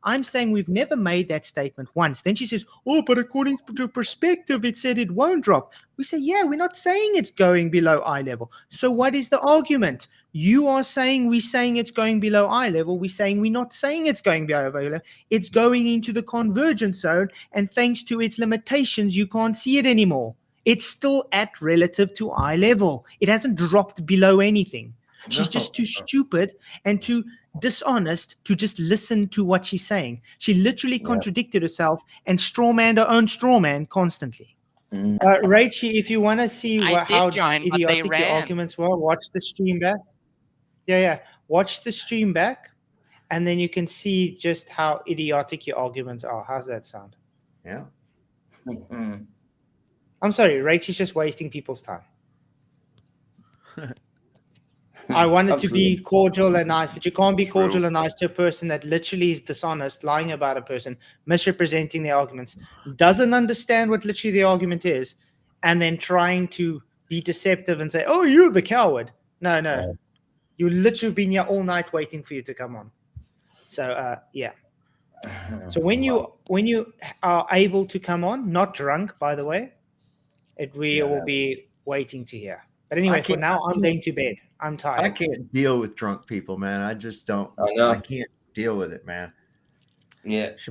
I'm saying we've never made that statement once. Then she says, oh, but according to perspective, it said it won't drop. We say, yeah, we're not saying it's going below eye level. So what is the argument? You are saying we're saying it's going below eye level. We're saying we're not saying it's going below eye level. It's going into the convergence zone, and thanks to its limitations, you can't see it anymore. It's still at relative to eye level. It hasn't dropped below anything. She's just too stupid and too dishonest to just listen to what she's saying. She literally contradicted herself and strawmanned her own strawman constantly. Rachie, if you want to see how idiotic your arguments were, watch the stream back. Yeah. Watch the stream back, and then you can see just how idiotic your arguments are. How's that sound? Yeah. I'm sorry, Rachie's just wasting people's time. I wanted to be cordial and nice, but you can't be cordial and nice to a person that literally is dishonest, lying about a person, misrepresenting their arguments, doesn't understand what literally the argument is, and then trying to be deceptive and say, oh, you're the coward. No. You literally been here all night waiting for you to come on. So, yeah. So when you are able to come on, not drunk, by the way, we will be waiting to hear. But anyway, for now, I'm going to bed. I'm tired. I can't deal with drunk people, man. I just don't. I can't deal with it, man. Yeah. There's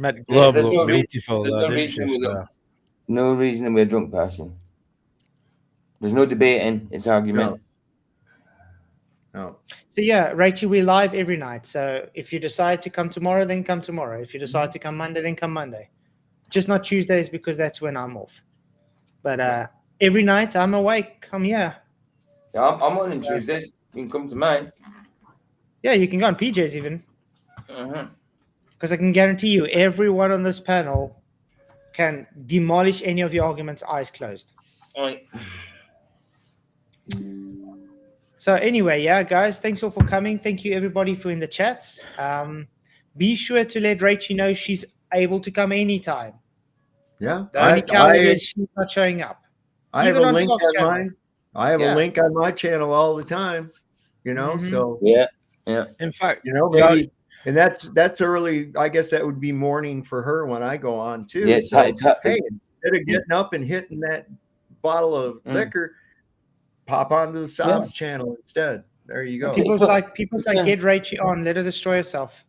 no reason to be a drunk person. There's no debating. It's argument. No. So yeah, Rachie, we're live every night. So if you decide to come tomorrow, then come tomorrow. If you decide to come Monday, then come Monday. Just not Tuesdays, because that's when I'm off. But every night I'm awake. I'm here. Yeah, I'm on Tuesdays. You can come to mine. Yeah, you can go on PJs even. Because I can guarantee you, everyone on this panel can demolish any of your arguments eyes closed. So anyway, yeah, guys, thanks all for coming. Thank you, everybody, for in the chats. Be sure to let Rachie know she's able to come anytime. Yeah. The only coward is she's not showing up. I have a link on mine. I have a link on my channel all the time, so. Yeah. In fact, maybe, and that's early. I guess that would be morning for her when I go on too. Yeah, so, hey, instead of getting up and hitting that bottle of liquor, pop onto the Sobs channel instead. There you go. People's like, get Rachie on. Let her destroy herself.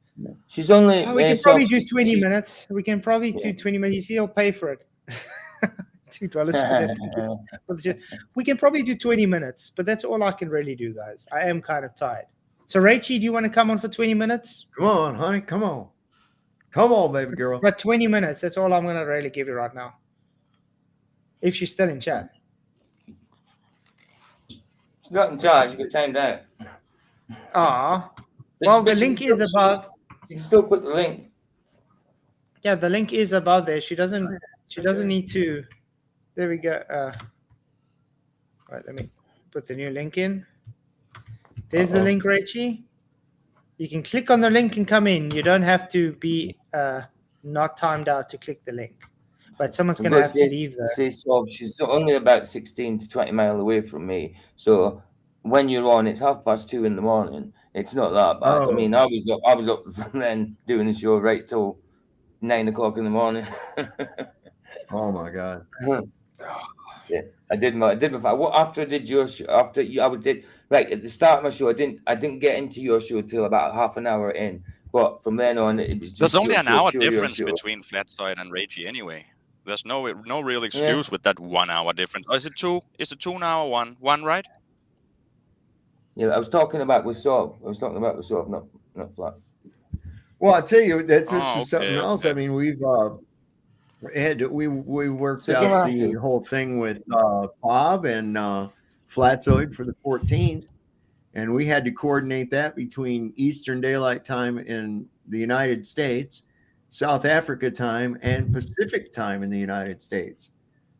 She's only. We can probably do 20 minutes. We can probably do 20 minutes. You see, he'll pay for it. $2 for that. We can probably do 20 minutes, but that's all I can really do, guys. I am kind of tired. So, Rachie, do you want to come on for 20 minutes? Come on, honey. Come on. Come on, baby girl. But 20 minutes, that's all I'm going to really give you right now. If she's still in chat. She's not in charge. You get timed out. Well, the link is above. You can still put the link. Yeah, the link is above there. She doesn't need to. There we go. Right, let me put the new link in. There's the link, Rachie. You can click on the link and come in. You don't have to be not timed out to click the link. But someone's going to have to leave there. So she's only about 16 to 20 miles away from me. So when you're on, it's 2:30 in the morning. It's not that bad. I mean, I was up then doing the show right till 9 o'clock in the morning. Oh my God. Yeah, I did my after I did your show, right at the start of my show, I didn't get into your show till about half an hour in, but from then on it was just there's only an hour difference between Flatside and Rachie anyway. There's no real excuse with that 1 hour difference. Is it two? Is it 2 now or one, right? Yeah, I was talking about with Sob. Not Flat. Well, I tell you, this is something else. I mean, we worked out the whole thing with Bob and Flatzoid for the 14th, and we had to coordinate that between Eastern Daylight Time in the United States, South Africa time, and Pacific time in the United States.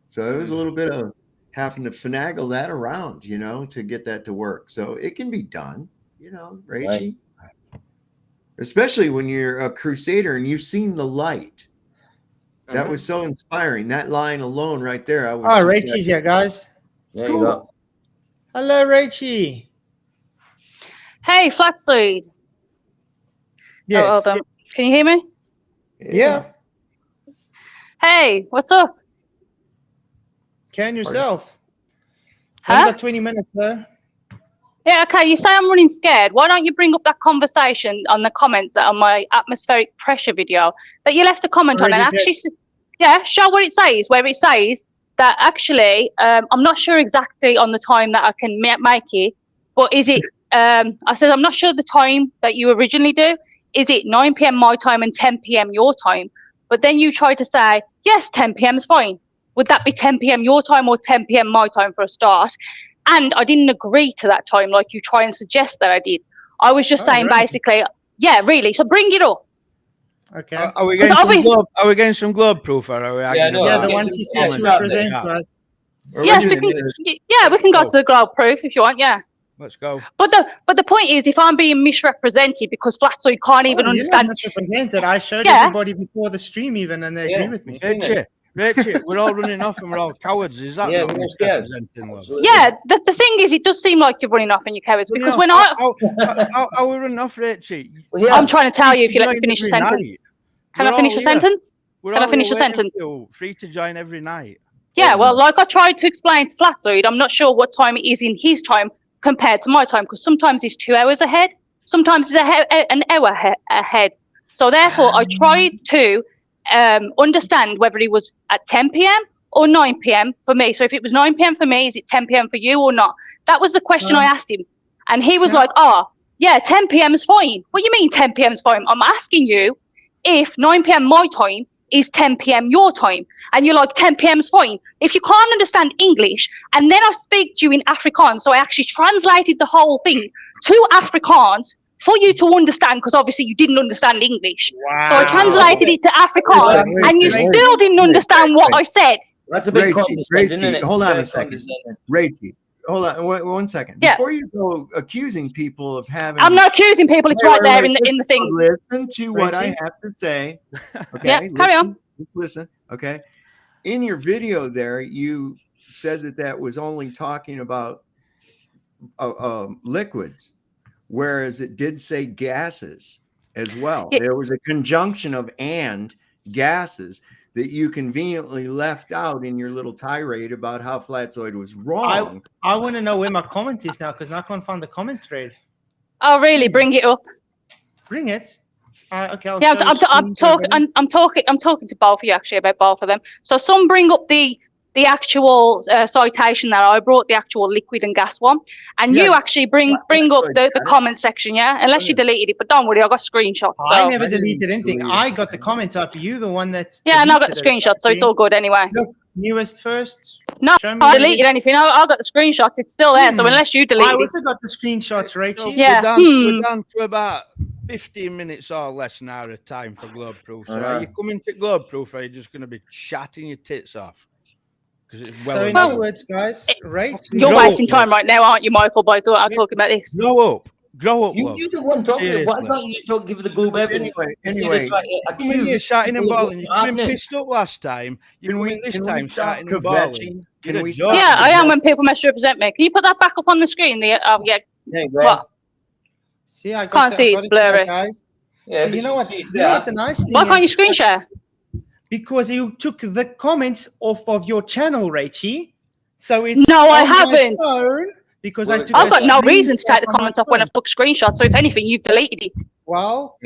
So it was a little bit of having to finagle that around, to get that to work. So it can be done, Rachie. Right. Especially when you're a crusader and you've seen the light. That was so inspiring. That line alone right there. Rachie's here, guys. There you go. Hello, Rachie. Hey, Flatseed. Yes. Can you hear me? Yeah. Hey, what's up? Can yourself. Huh? Only got 20 minutes though. Yeah, okay, you say I'm running scared. Why don't you bring up that conversation on the comments on my atmospheric pressure video that you left a comment on and Already actually, show what it says, where it says that actually, I'm not sure exactly on the time that I can make it, but is it, I said, I'm not sure the time that you originally do. Is it 9 p.m. my time and 10 p.m. your time? But then you try to say, yes, 10 p.m. is fine. Would that be 10 p.m. your time or 10 p.m. my time for a start? And I didn't agree to that time like you try and suggest that I did. I was just saying really? basically, yeah, really. So bring it up. Okay. Are we getting some globe proof, or are we Yeah, no, Yeah, the get one some she said comments she out represents there. us. Yes, we can go to the globe proof if you want, yeah. Let's go. But the point is, if I'm being misrepresented because Flatsoy can't even You're understand. not misrepresented. I showed Yeah. everybody before the stream even, and they agree with me. Rachie, we're all running off and we're all cowards. Is that not misrepresenting, love? Yeah, the thing is, it does seem like you're running off and you're cowards because when how are we running off, Rachie? I'm trying to tell you if you let me finish a sentence. Can I finish a sentence? Can I finish a sentence? Free to join every night. Yeah, well, like I tried to explain to Flatsoid, I'm not sure what time it is in his time compared to my time because sometimes he's 2 hours ahead, sometimes he's an hour ahead. So therefore, I tried to understand whether it was at 10 p.m. or 9 p.m. for me. So if it was 9 p.m. for me, is it 10 p.m. for you or not? That was the question I asked him. And he was like, yeah, 10 p.m. is fine. What do you mean 10 p.m. is fine? I'm asking you if 9 p.m. my time is 10 p.m. your time. And you're like, 10 p.m. is fine. If you can't understand English, and then I speak to you in Afrikaans, so I actually translated the whole thing to Afrikaans for you to understand, because obviously you didn't understand English. Wow. So I translated it to Afrikaans, and you still didn't understand what I said. That's a bit condescending, isn't it? Hold on a second. Rachie, hold on one second. Yeah. Before you go accusing people of having... I'm not accusing people. It's right there in the thing. Listen to what I have to say. Okay. Yeah, carry on. Listen. Okay. In your video there, you said that was only talking about liquids, whereas it did say gases as well. Yeah. There was a conjunction of and gases that you conveniently left out in your little tirade about how Flatsoid was wrong. I want to know where my comment is now because I can't find the comment thread. Oh, really? Bring it up. Bring it. Okay. Yeah, I'm talking to both of you actually about both of them. So some bring up the actual citation that I brought, the actual liquid and gas one, and you actually bring up the comment section, yeah. Unless you deleted it, but don't worry, I got screenshots. So. I never deleted anything. I got the comments up. You the one that's and I got the screenshots, so it's all good anyway. Look, newest first. No, I deleted anything. I got the screenshots. It's still there. So unless you deleted I also got the screenshots, Rachie. Yeah. We're down to about 15 minutes or less an hour of time for globe proof. So are you coming to globe proof, or are you just going to be chatting your tits off? It's so in other words, guys, you're wasting time right now, aren't you, Michael, by talking about this? Grow up, You the one talking. Why can't you just give the globe evidence? Anyway, you come in here shouting and balling. You came pissed up last time. You come in this time shouting and balling. Yeah, I am when people misrepresent me. Can you put that back up on the screen? What? See, I can't see. It's blurry. Guys. Yeah, so you know what? The nice thing why can't you screen share? Because you took the comments off of your channel, Rachie. So it's no, I haven't. Because I've got no reason to take the comments off when I took screenshots. So if anything, you've deleted it. Well,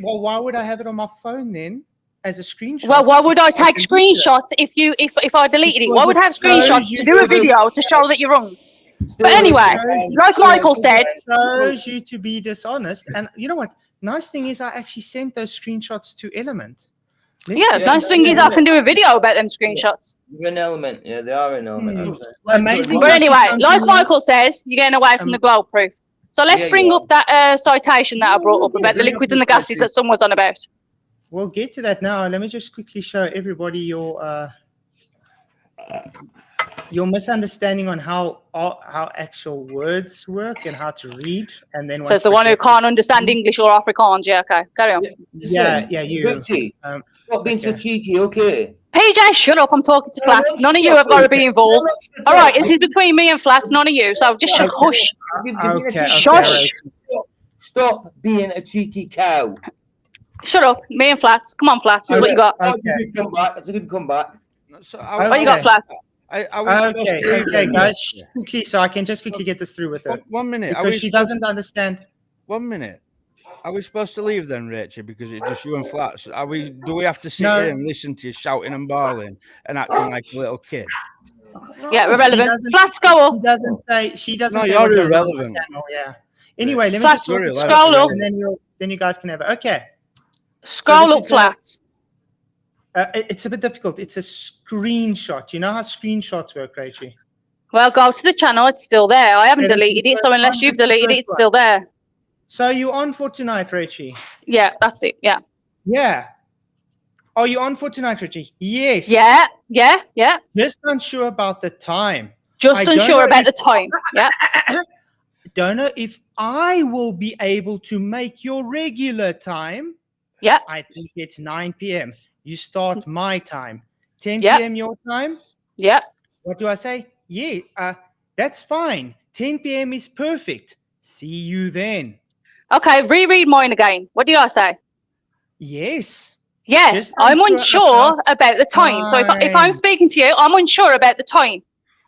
why would I have it on my phone then as a screenshot? Well, why would I take screenshots if I deleted it? Why would I have screenshots to do a video to show that you're wrong? But anyway, like Michael said, it shows you to be dishonest. And you know what? Nice thing is I actually sent those screenshots to Element. Nice thing is I can do a video about them screenshots. You're an Element. Yeah, they are an Element. Amazing. But anyway, like Michael says, you're getting away from the globe proof. So let's bring up that citation that I brought up about the liquids and the gases that someone's on about. We'll get to that now. Let me just quickly show everybody your misunderstanding on how actual words work and how to read, and then so it's the one who can't understand English or Afrikaans. Yeah, okay, carry on. You. Stop being so cheeky, okay? PJ, shut up! I'm talking to Flats. None of you have got to be involved. All right, this is between me and Flats. None of you. So just hush. Shush. Stop being a cheeky cow. Shut up. Me and Flats. Come on, Flats. What you got? That's a good comeback. That's a good comeback. So What you got, Flats? Are we supposed to leave Okay, then, guys. Rachie? Quickly, so I can just quickly get this through with her. One minute. Are Because we she supposed- doesn't understand. 1 minute. Are we supposed to leave then, Rachie? Because it's just you and Flats. Do we have to sit No. here and listen to you shouting and bawling and acting like a little kid? Yeah, irrelevant. doesn't- Flats, go She up. doesn't say. She doesn't. No, say you're what goes on the irrelevant. channel, yeah. Anyway, let me Flats, just sort this scroll out, up. and then you guys can have it. Okay. Scroll this up, is Flats. It's a bit difficult. It's a screenshot. You know how screenshots work, Rachie? Well, go to the channel. It's still there. I haven't Okay, this is deleted the it, so first unless one, you've this is the deleted it, first it's one. still there. So you on for tonight, Rachie? Yeah, that's it. Yeah. Yeah. Are you on for tonight, Rachie? Yes. Yeah. Just unsure about the time. Just I don't unsure know about if- the time. Yeah. Don't know if I will be able to make your regular time. Yeah. I think it's 9 p.m. You start my time. 10 Yeah. p.m. your time. Yeah. What do I say? Yeah, that's fine. 10 p.m. is perfect. See you then. Okay, reread mine again. What did I say? Yes. Yes, Just I'm unsure unsure about the time. So if I'm time. speaking to you, I'm unsure about the time.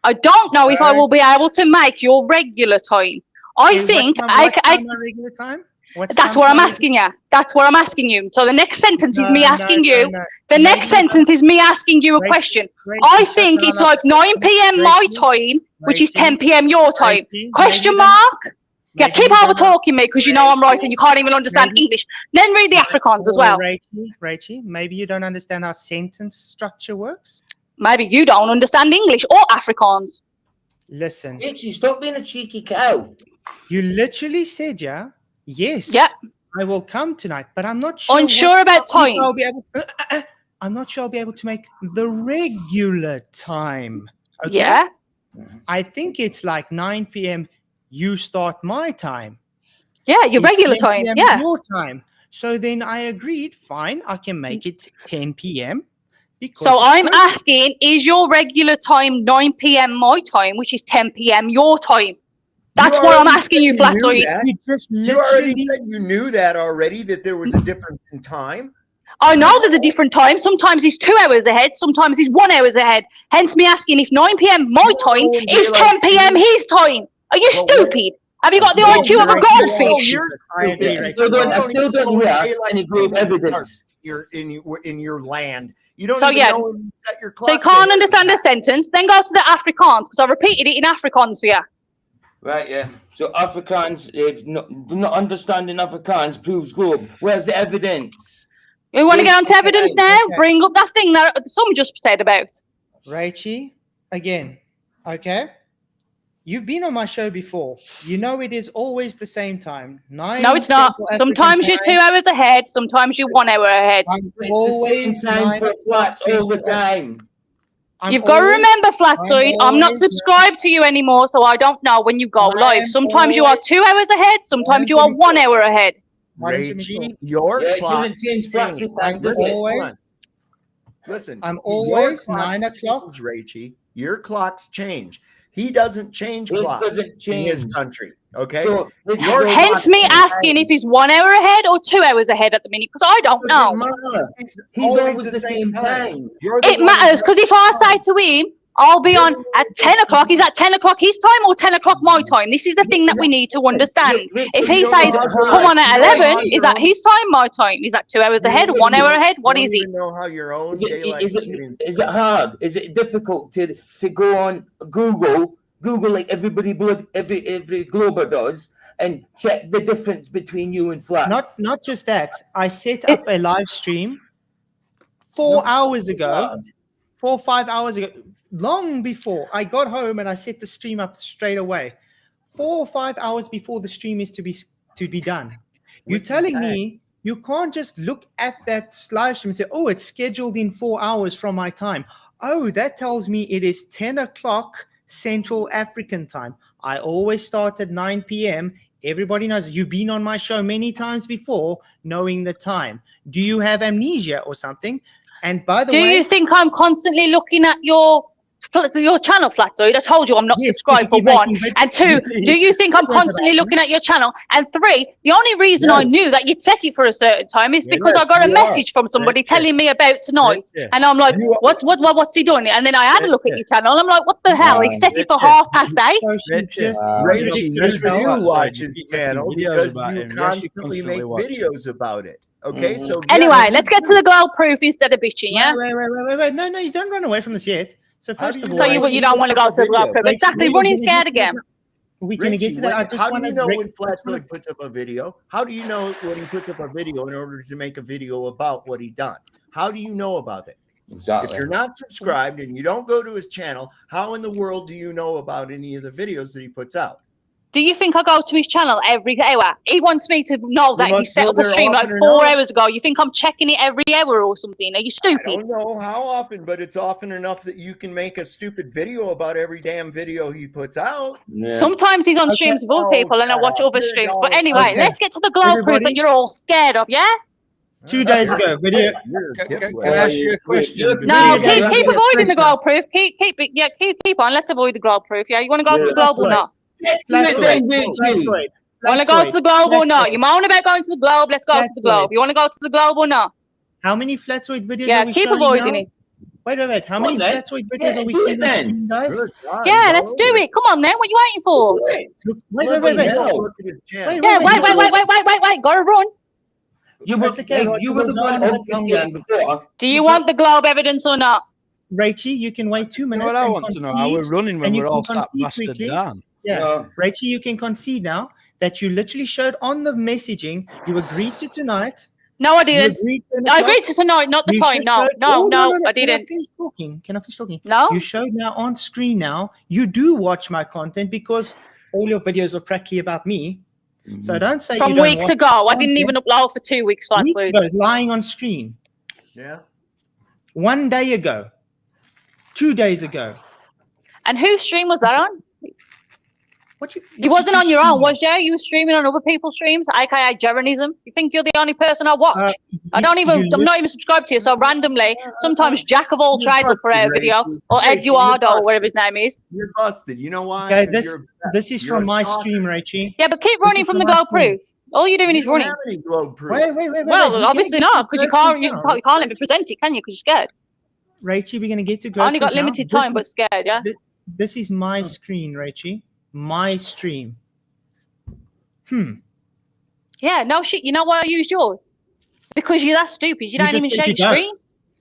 I don't know if I will be able to make your regular time. I think What's my regular time? that's what I'm asking you. That's what I'm asking you. So the next sentence is me asking you. The next sentence is me asking you a question. I think it's like 9 p.m. my time, which is 10 p.m. your time. Question mark? Yeah, keep over talking me because you know I'm right and you can't even understand English. Then read the Afrikaans as well. Rachie, maybe you don't understand how sentence structure works. Maybe you don't understand English or Afrikaans. Listen, Rachie, stop being a cheeky cow. you literally said, yes. Yeah. I will come tonight, but I'm not sure. Unsure about time. I'll be able. I'm not sure I'll be able to make the regular time. Okay? Yeah. I think it's like 9 p.m. You start my time. Yeah, your It's regular 10 time. p.m. Yeah. Your time. So then I agreed. Fine, I can make it 10 p.m. because So it's I'm perfect. asking, is your regular time 9 p.m. my time, which is 10 p.m. your time? That's what I'm asking you, Flatsoid. You just You already literally. said you knew that already, that there was a difference in time. I know there's a different time. Sometimes he's 2 hours ahead. Sometimes he's 1 hour ahead. Hence me asking if 9 p.m. my time is 10 p.m. his time. Are you stupid? Have you got the IQ of a goldfish? I still don't hear any group evidence. You're in your land. You don't So, even yeah. know when you set your clock. So you can't understand a sentence, then go to the Afrikaans, because I repeated it in Afrikaans for you. Right, yeah. So Afrikaans, not understanding Afrikaans proves globe. Where's the evidence? You want to Yes, get onto evidence now? okay. Bring up that thing that someone just said about. Rachie, again, okay? You've been on my show before. You know it is always the same time. No, it's not. Central African Sometimes you're 2 time. hours ahead. Sometimes you're 1 hour ahead. I'm It's the always same time 9 for flats all the Central. time. You've got to remember, Flatsoid, I'm not always- subscribed to you anymore, so I don't know when you go I live. am Sometimes you are always- 2 hours ahead. Sometimes you are 1 hour ahead. Why don't you make Rachie, your Yeah, it clock. doesn't change flats this time, does Listen, it? hold Always- on. Listen, I'm your always clock 9 o'clock. change, Rachie. Your clocks change. He doesn't change This clocks doesn't in his change. country. Okay. So this is Your all Hence me about asking if he's 1 hour ahead or 2 hours ahead at the minute, because I don't Doesn't know. matter. He's always the same time. You're the It one matters, who- because if I say to him, I'll be on at 10 o'clock, is that 10 o'clock his time or 10 o'clock my time? This is the thing that we need to understand. If he says, come on at 11, is that his time, my time? Is that 2 hours ahead, 1 hour ahead? What you is don't it? even know how your own Is daylight it hard? Is it difficult to go on Google like every Glober does and check the difference between you and Flat? Not just that. I set up a live stream 4 hours ago, 4 or 5 hours ago, long before I got home, and I set the stream up straight away. 4 or 5 hours before the stream is to be done. You're What's the telling time? me you can't just look at that live stream and say, oh, it's scheduled in 4 hours from my time. Oh, that tells me it is 10 o'clock Central African time. I always start at 9 p.m. Everybody knows. You've been on my show many times before, knowing the time. Do you have amnesia or something? And by the Do way, you think I'm constantly looking at your your channel, Flatzoid. I told you I'm not Yes, subscribed for if you're one. making And two, do you think I'm constantly looking at your channel? And three, the only reason I knew that you'd set it for a certain time is because I got a message from somebody telling me about tonight. And I'm like, what's he doing? And then I had a look at your channel. I'm like, what the hell? He set it for 8:30. Rachie, you watch his channel because you constantly make videos about it. Okay, so anyway, let's get to the glow proof instead of bitching, yeah? Wait. No, you don't run away from this yet. So first of all, so you don't want to go to the glow proof. Exactly, running scared again. We can get to that. How do you know when Flatzoid puts up a video? How do you know when he puts up a video in order to make a video about what he done? How do you know about it? Exactly. If you're not subscribed and you don't go to his channel, how in the world do you know about any of the videos that he puts out? Do you think I go to his channel every hour? He wants me to know that he set up a stream like 4 hours ago. You think I'm checking it every hour or something? Are you stupid? I don't know how often, but it's often enough that you can make a stupid video about every damn video he puts out. Yeah. Sometimes he's on streams with other people and I watch other streams. But anyway, let's get to the glow proof that you're all scared of, yeah? 2 days ago, video. Can I ask you a question? No, keep avoiding the glow proof. Keep on. Let's avoid the glow proof. Yeah, you want to go to the globe or not? Want to go to the globe or not? You moan about going to the globe. Let's go to the globe. You want to go to the globe or not? How many Flatzoid videos? Yeah, keep avoiding it. Wait. How many Flatzoid videos are we seeing then, guys? Yeah, let's do it. Come on, then. What are you waiting for? Wait. Wait. Gotta run. You were the one obfuscating before. Do you want the globe evidence or not? Rachie, you can wait 2 minutes. What I want to know, how we're running when we're all sat bastard down. Yeah, Rachie, you can concede now that you literally showed on the messaging you agreed to tonight. No, I didn't. I agreed to tonight, not the time. No, I didn't. Can I finish talking? No. You showed now on screen now. You do watch my content because all your videos are practically about me. So don't say from weeks ago. I didn't even upload for 2 weeks. Weeks ago, it's lying on screen. Yeah. 1 day ago. 2 days ago. And whose stream was that on? You wasn't on your own, was you? You were streaming on other people's streams, aka Jeronism. You think you're the only person I watch? I'm not even subscribed to you. So randomly, sometimes Jack of all trades will put out a video, or Eduardo, or whatever his name is. You're busted. You know why? Okay, this is from my stream, Rachie. Yeah, but keep running from the globe proof. All you're doing is running. Wait. Well, obviously not, because you can't let me present it, can you? Because you're scared. Rachie, we're gonna get to globe. I only got limited time, but scared. Yeah. This is my screen, Rachie. My stream. Yeah, no shit. You know why I used yours? Because you're that stupid. You don't even share your screen.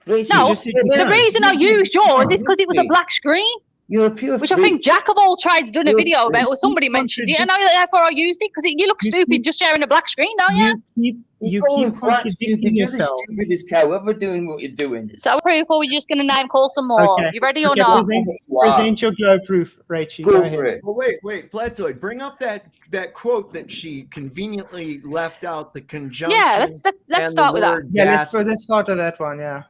No, the reason I used yours is because it was a black screen. You're a pure Which I think Jack of all trades done a video about, or somebody mentioned it, and therefore I used it because you look stupid just sharing a black screen, don't you? You keep contradicting yourself. You're the stupidest cow ever doing what you're doing. So proof, or we're just going to name call some more. You ready or not? Present your glow proof, Rachie. Go for it. Well, wait, Flatzoid, bring up that quote that she conveniently left out, the conjunction. Yeah, let's start with that. Yeah, let's start with that one. Yeah.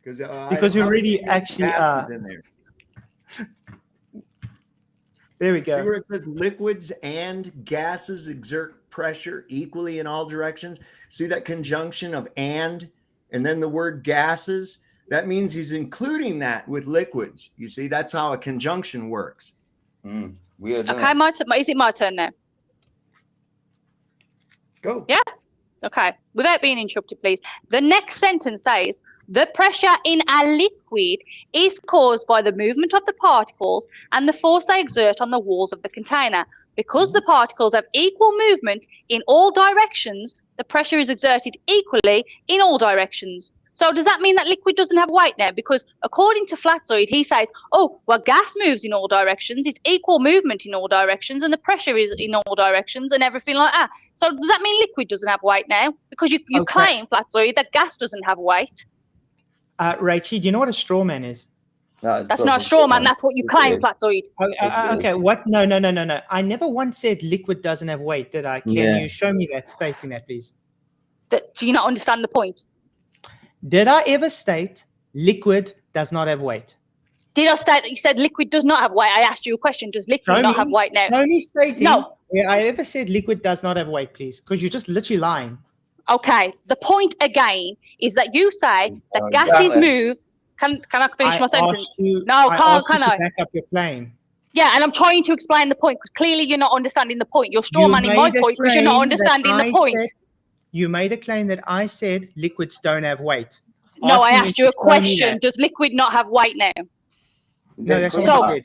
Because you really actually are. There we go. See where it says liquids and gases exert pressure equally in all directions? See that conjunction of and then the word gases? That means he's including that with liquids. You see, that's how a conjunction works. Weird. Okay, is it my turn now? Go. Yeah? Okay. Without being interrupted, please. The next sentence says, the pressure in a liquid is caused by the movement of the particles and the force they exert on the walls of the container. Because the particles have equal movement in all directions, the pressure is exerted equally in all directions. So does that mean that liquid doesn't have weight now? Because according to Flatzoid, he says, oh, well, gas moves in all directions. It's equal movement in all directions, and the pressure is in all directions and everything like that. So does that mean liquid doesn't have weight now? Because you claim, Flatzoid, that gas doesn't have weight. Rachie, do you know what a straw man is? That's not a straw man. That's what you claim, Flatzoid. Okay, what? No. I never once said liquid doesn't have weight, did I? Can you show me that, stating that, please? Do you not understand the point? Did I ever state liquid does not have weight? Did I state that you said liquid does not have weight? I asked you a question. Does liquid not have weight now? Show me stating. No. I ever said liquid does not have weight, please? Because you're just literally lying. Okay. The point again is that you say that gases move Can I finish my sentence? Can I? Back up your plane. Yeah, and I'm trying to explain the point because clearly you're not understanding the point. You're strawmanning my point because you're not understanding the point. You made a claim that I said liquids don't have weight. No, I asked you a question. Does liquid not have weight now? No, that's so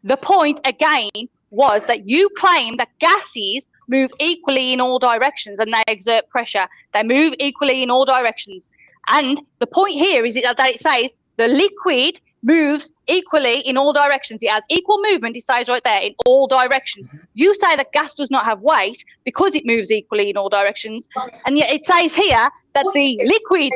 the point again was that you claim that gases move equally in all directions and they exert pressure. They move equally in all directions. And the point here is that it says the liquid moves equally in all directions. It has equal movement, it says right there, in all directions. You say that gas does not have weight because it moves equally in all directions. And yet it says here that the liquid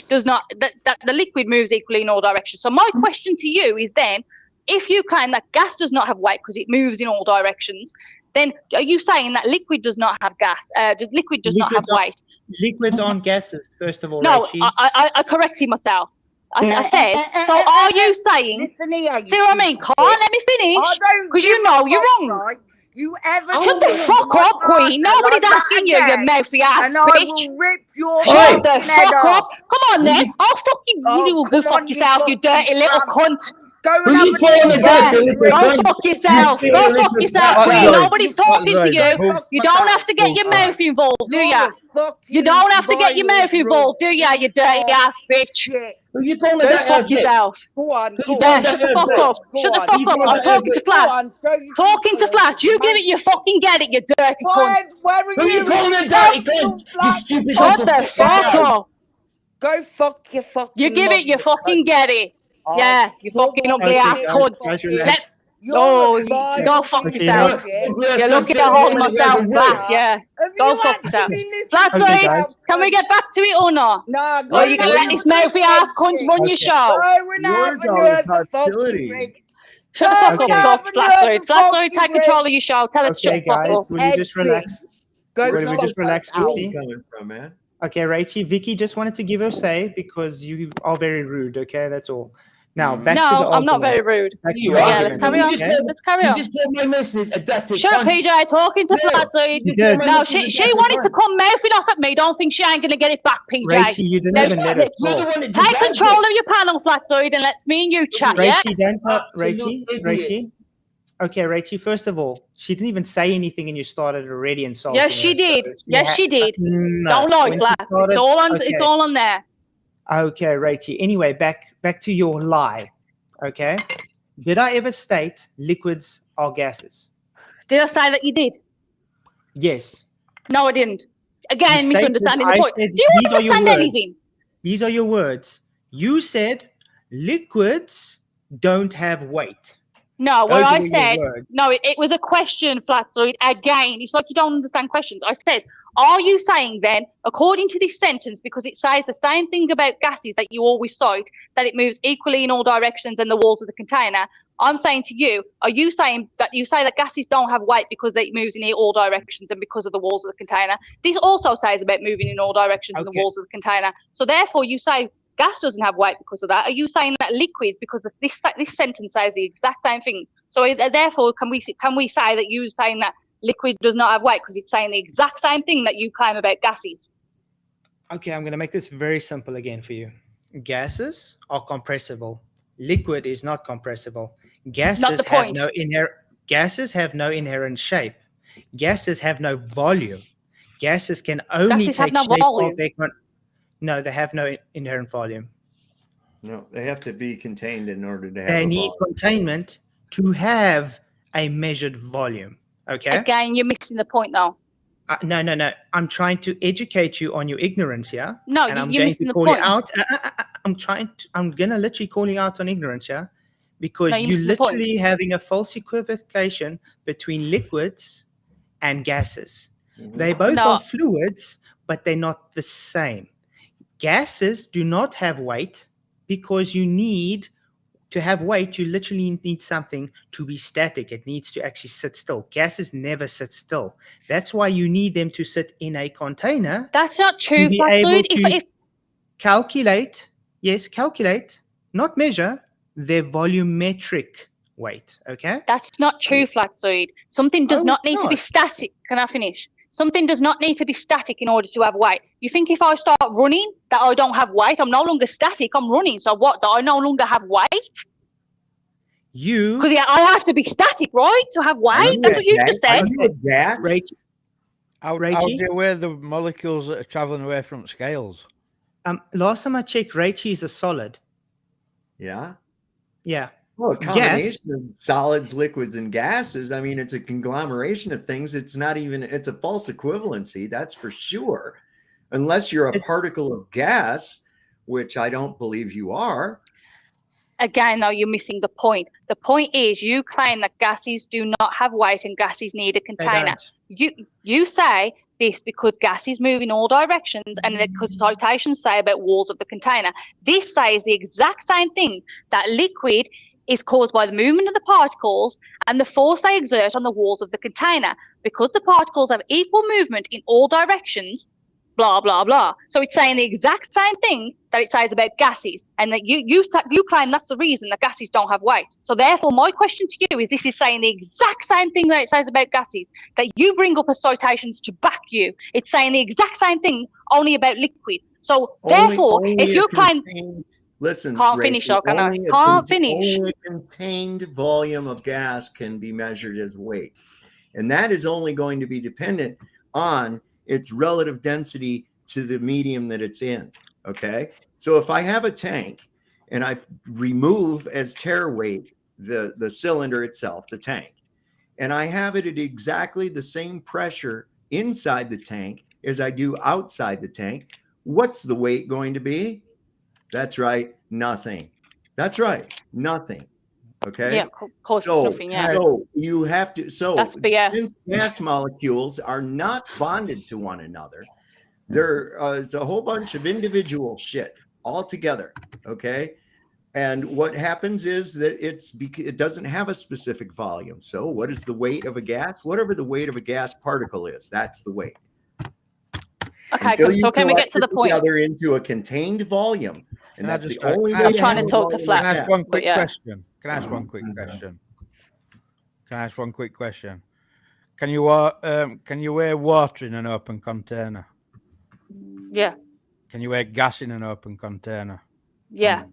does not, that the liquid moves equally in all directions. So my question to you is then, if you claim that gas does not have weight because it moves in all directions, then are you saying that liquid does not have gas? Liquid does not have weight? Liquids aren't gases, first of all. No, Rachie. I corrected myself. I said, so are you saying, listen here, see what I mean? Can't let me finish because you know you're wrong. Right? You ever Shut the fuck up, Queen. Nobody's asking you, you mouthy ass and bitch. I will rip your Shut the head fuck off. up. Come on then. I'll fucking you go fuck yourself, you dirty little cunt. Go and have Go fuck yourself. Go fuck yourself, Queen. Nobody's talking to you. You don't have to get your mouth involved, do you? You don't have to get your mouth involved, do you, you dirty ass bitch? Who you calling Go that fuck yourself. Go on, go Yeah, on. shut the fuck up. Shut the fuck up. I'm talking to Flats. Talking to Flats. You give it, you fucking get it, you dirty cunt. Who you calling a dirty cunt? You stupid Shut the fuck up. Go fuck your fucking You give it, you fucking get it. Yeah, you fucking ugly ass cunt. Go fuck yourself. You're looking at holding myself back, yeah. Go fuck yourself. Flatside, can we get back to it or not? No, or you can let this mouthy ass cunt run your show? Shut the fuck up, talk to Flatside. Flatside, take control of your show. Tell it to shut the fuck up. Will you just relax? Will we just relax, Vicky? Coming from, man. Okay, Rachie, Vicky just wanted to give her say because you are very rude, okay? That's all. Now, back to the argument. No, I'm not very rude. Yeah, let's carry on. Let's carry on. You just called my missus a dirty Shut up, PJ. Talking to Flatside. No, she wanted to come mouthing off at me. Don't think she ain't going to get it back, PJ. Rachie, you didn't even let it talk. Take control of your panel, Flatside, and let me and you chat, yeah? Rachie, don't talk. Rachie. Okay, Rachie, first of all, she didn't even say anything and you started already insulting her. Yes, she did. Yes, she did. No. Don't lie, Flats. It's all on there. Okay, Rachie. Anyway, back to your lie. Okay. Did I ever state liquids are gases? Did I say that you did? Yes. No, I didn't. Again, misunderstanding the point. Do you understand anything? These are your words. You said liquids don't have weight. No, what I said, no, it was a question, Flatside. Again, it's like you don't understand questions. I said, are you saying then, according to this sentence, because it says the same thing about gases that you always cite, that it moves equally in all directions and the walls of the container, I'm saying to you, are you saying that you say that gases don't have weight because it moves in all directions and because of the walls of the container? This also says about moving in all directions and the walls of the container. So therefore, you say gas doesn't have weight because of that. Are you saying that liquids, because this sentence says the exact same thing? So therefore, can we say that you're saying that liquid does not have weight because it's saying the exact same thing that you claim about gases? Okay, I'm going to make this very simple again for you. Gases are compressible. Liquid is not compressible. Gases have no inherent shape. Gases have no volume. Gases can only take shape of their No, they have no inherent volume. No, they have to be contained in order to have They need containment to have a measured volume. Okay. Again, you're missing the point, though. No. I'm trying to educate you on your ignorance here. No, you're missing the point. I'm gonna literally call you out on ignorance here, because you're literally having a false equivocation between liquids and gases. Mm-hmm. They both are fluids, but they're not the same. Gases do not have weight because to have weight, you literally need something to be static. It needs to actually sit still. Gases never sit still. That's why you need them to sit in a container. That's not true. To be able to calculate, not measure, their volumetric weight. Okay? That's not true, Flatside. Something does not need to be static. Can I finish? Something does not need to be static in order to have weight. You think if I start running that I don't have weight? I'm no longer static. I'm running. So what? That I no longer have weight? Because I have to be static, right, to have weight. That's what you just said. Rachie, How do you weigh the molecules that are traveling away from scales? last time I checked, Rachie is a solid. Yeah. Yeah. Well, a combination of solids, liquids, and gases. I mean, it's a conglomeration of things. It's not even, it's a false equivalency, that's for sure. Unless you're a particle of gas, which I don't believe you are. Again, though, you're missing the point. The point is you claim that gases do not have weight and gases need a container. You say this because gases move in all directions and because citations say about walls of the container. This says the exact same thing, that liquid is caused by the movement of the particles and the force they exert on the walls of the container. Because the particles have equal movement in all directions, blah, blah, blah. So it's saying the exact same thing that it says about gases, and that you claim that's the reason that gases don't have weight. So therefore, my question to you is, this is saying the exact same thing that it says about gases, that you bring up as citations to back you. It's saying the exact same thing, only about liquid. So therefore, if you claim... Listen, can't finish, Rachel, can't finish. Only a contained volume of gas can be measured as weight. And that is only going to be dependent on its relative density to the medium that it's in. Okay. So if I have a tank and I remove as tare weight the cylinder itself, the tank, and I have it at exactly the same pressure inside the tank as I do outside the tank, what's the weight going to be? That's right, nothing. That's right, nothing. Okay. Yeah, of course, it's nothing. Yeah. So you have to. So that's BS. Since gas molecules are not bonded to one another, there is a whole bunch of individual shit all together. Okay. And what happens is that it doesn't have a specific volume. So what is the weight of a gas? Whatever the weight of a gas particle is, that's the weight. Okay, so can we get to the point? Together into a contained volume, and that's the only way. I'm trying to talk to Flat. Can I ask one quick question? Can I ask one quick question? Can you weigh water in an open container? Yeah. Can you weigh gas in an open container? Yeah.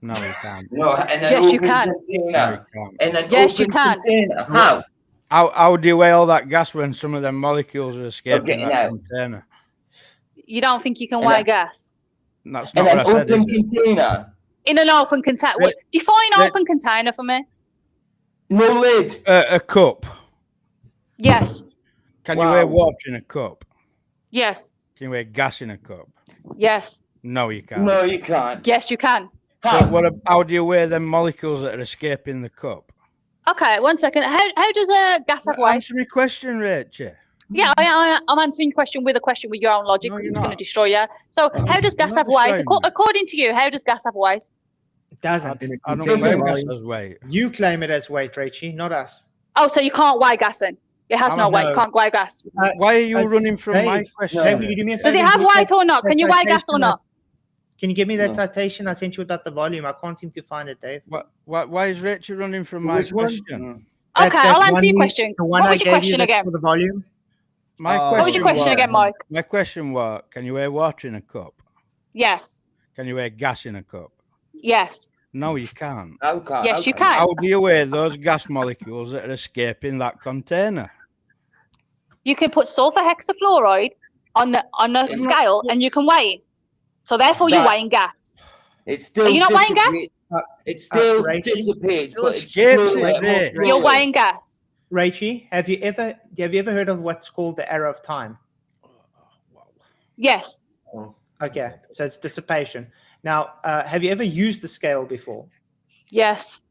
No, you can't. No, and yes, you can. Yes, you can. How? How do you weigh all that gas when some of them molecules are escaping that container? You don't think you can weigh gas? That's not what I said. In an open container. In an open container. Define open container for me. No lid. A cup. Yes. Can you weigh water in a cup? Yes. Can you weigh gas in a cup? Yes. No, you can't. No, you can't. Yes, you can. So how do you weigh them molecules that are escaping the cup? Okay, 1 second. How does a gas have weight? Answer my question, Rachie. Yeah, I'm answering your question with your own logic, because it's going to destroy you. So how does gas have weight? According to you, how does gas have weight? It doesn't. I don't claim gas as weight. You claim it as weight, Rachie, not us. Oh, so you can't weigh gas then? It has no weight. You can't weigh gas. Why are you running from my question? Does it have weight or not? Can you weigh gas or not? Can you give me that citation I sent you about the volume? I can't seem to find it, Dave. Why is Rachel running from my question? Okay, I'll answer your question. What was your question again? For the volume? What was your question again, Mike? My question was, can you weigh water in a cup? Yes. Can you weigh gas in a cup? Yes. No, you can't. Yes, you can. How do you weigh those gas molecules that are escaping that container? You can put sulfur hexafluoride on a scale and you can weigh it. So therefore, you're weighing gas. It's still. Are you not weighing gas? It still dissipates, but it's still you're weighing gas. Rachie, have you ever heard of what's called the arrow of time? Yes. Okay, so it's dissipation. Now, have you ever used the scale before? Yes.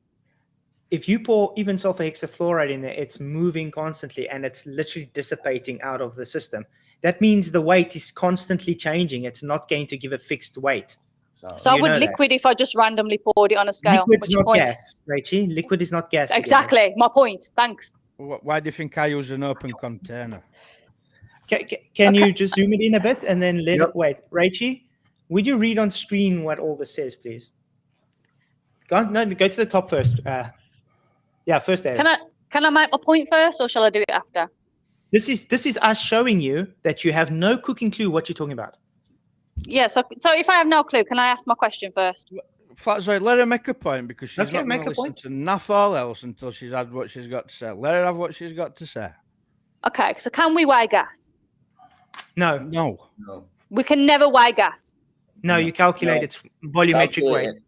If you pour even sulfur hexafluoride in there, it's moving constantly and it's literally dissipating out of the system. That means the weight is constantly changing. It's not going to give a fixed weight. So would liquid if I just randomly poured it on a scale? Liquid's not gas, Rachie. Liquid is not gas. Exactly. Again. My point. Thanks. Why do you think I use an open container? Can you just zoom it in a bit and then let it wait? Rachie, would you read on screen what all this says, please? Go to the top first. First there. Can I make my point first, or shall I do it after? This is us showing you that you have no cooking clue what you're talking about. Yeah. So if I have no clue, can I ask my question first? Fatzoid, let her make a point because she's Okay, not make going to a listen point. to naff all else until she's had what she's got to say. Let her have what she's got to say. Okay. So can we weigh gas? No, No. No. We can never weigh gas. no, you calculate No. its volumetric Calculate weight. it.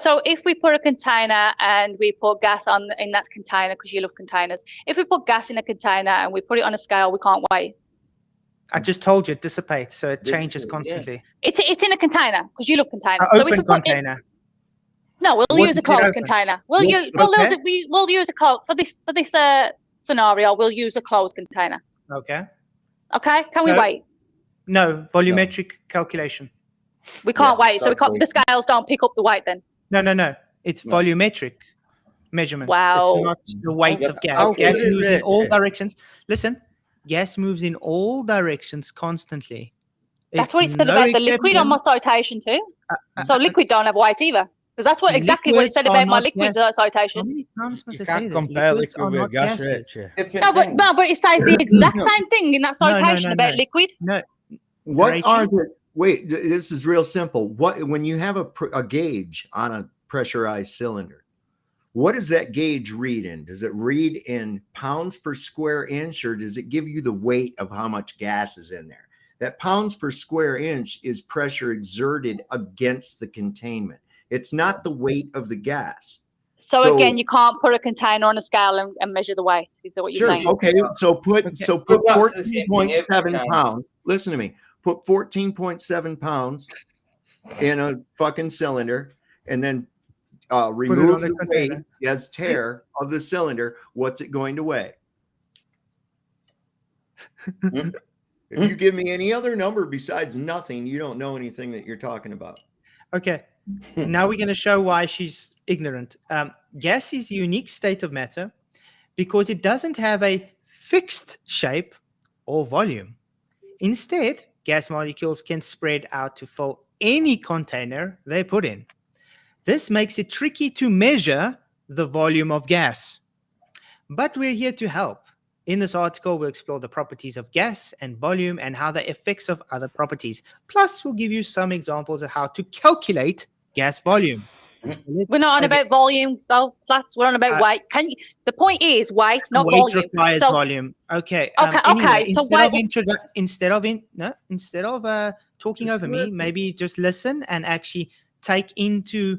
So if we put a container and we put gas in that container, because you love containers, if we put gas in a container and we put it on a scale, we can't weigh it. I just told you it dissipates, so it changes Dissipates, yeah. constantly. It's in a container because you love containers. An So if we open put it, container. no, we'll What use a is it closed open? container. We'll What's use we'll okay? use it. We'll use a closed for this scenario. We'll use a closed container. Okay. Okay, can we So- weigh? No, volumetric calculation. We can't Yeah, weigh it, so we can't, the scales don't pick up the weight then. No. It's No. volumetric measurements. Wow. It's not the weight Yeah, of gas. how Gas good it moves in is. all directions. Listen, gas moves in all directions constantly. That's It's what it said no about the liquid on exception. my citation too. So liquid don't have weight either, because that's what exactly what it Liquids said are about my not liquid gas. How citation. many times must You I tell can't you this? compare Liquids are liquid with not gas, gases. Rachie. Different No, thing. but it says the exact same thing in that No, no, citation no, about no. liquid. No, What Rachie? are the wait? This is real simple. What when you have a gauge on a pressurized cylinder, what does that gauge read in? Does it read in pounds per square inch, or does it give you the weight of how much gas is in there? That pounds per square inch is pressure exerted against the containment. It's not the weight of the gas. So again, you can't put a container on a scale and measure the weight. Is that what you're Sure. saying? Okay. So put Okay. Go back to the same thing every 14.7 time. pounds. Listen to me. Put 14.7 pounds in a fucking cylinder, and then remove on a the weight container. as tear of the cylinder. What's it going to weigh? If you give me any other number besides nothing, you don't know anything that you're talking about. Okay. Now we're going to show why she's ignorant. Gas is a unique state of matter because it doesn't have a fixed shape or volume. Instead, gas molecules can spread out to fill any container they put in. This makes it tricky to measure the volume of gas. But we're here to help. In this article, we'll explore the properties of gas and volume and how the effects of other properties. Plus, we'll give you some examples of how to calculate gas volume. We're not on about volume, though, Flats. We're on about weight. The point is weight, not weight volume. requires So, volume. Okay. Okay, Anyway, so instead of talking Just over me, listen. maybe just listen and actually take into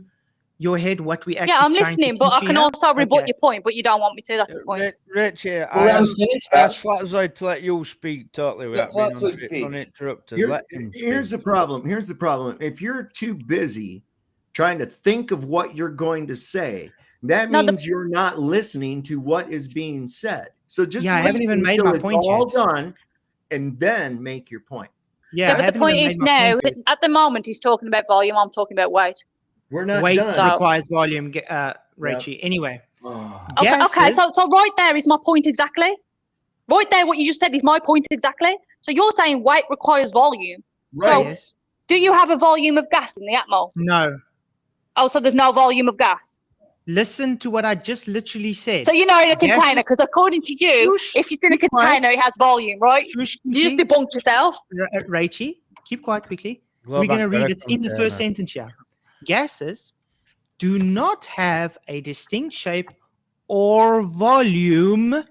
your head what we actually. yeah, I'm trying to listening, but I teach can you here. also rebut Okay. your point, but you don't want me to. That's the point. Rachie, Well, I I'm asked finished, Fatzoid to let you speak totally without being Fatzoid speak. uninterrupted. Here- Let him here's the speak. problem. Here's the problem. If you're too busy trying to think of what you're going to say, that No, means you're not listening to what is being said. So just Yeah, I haven't wait even made until my it's point all yet. done, and then make your point. Yeah, Yeah, I but the haven't point even is made my now, point yet. at the moment, he's talking about volume. I'm talking about weight. We're not Weight done. So- requires volume, Rachie. Anyway, Oh. Okay, gases- so right there is my point exactly. Right there, what you just said is my point exactly. So you're saying weight requires volume. Right. So yes, do you have a volume of gas in the atmo? no. Oh, so there's no volume of gas. Listen to what I just literally said. So you know in a Gases- container, because according to you, Shush, if it's in a keep quiet. container, it has volume, right? Shush, You just quickly. debunked yourself. Rachie, keep quiet quickly. Go We're going to back to read the it in the first container. sentence here. Gases do not have a distinct shape or volume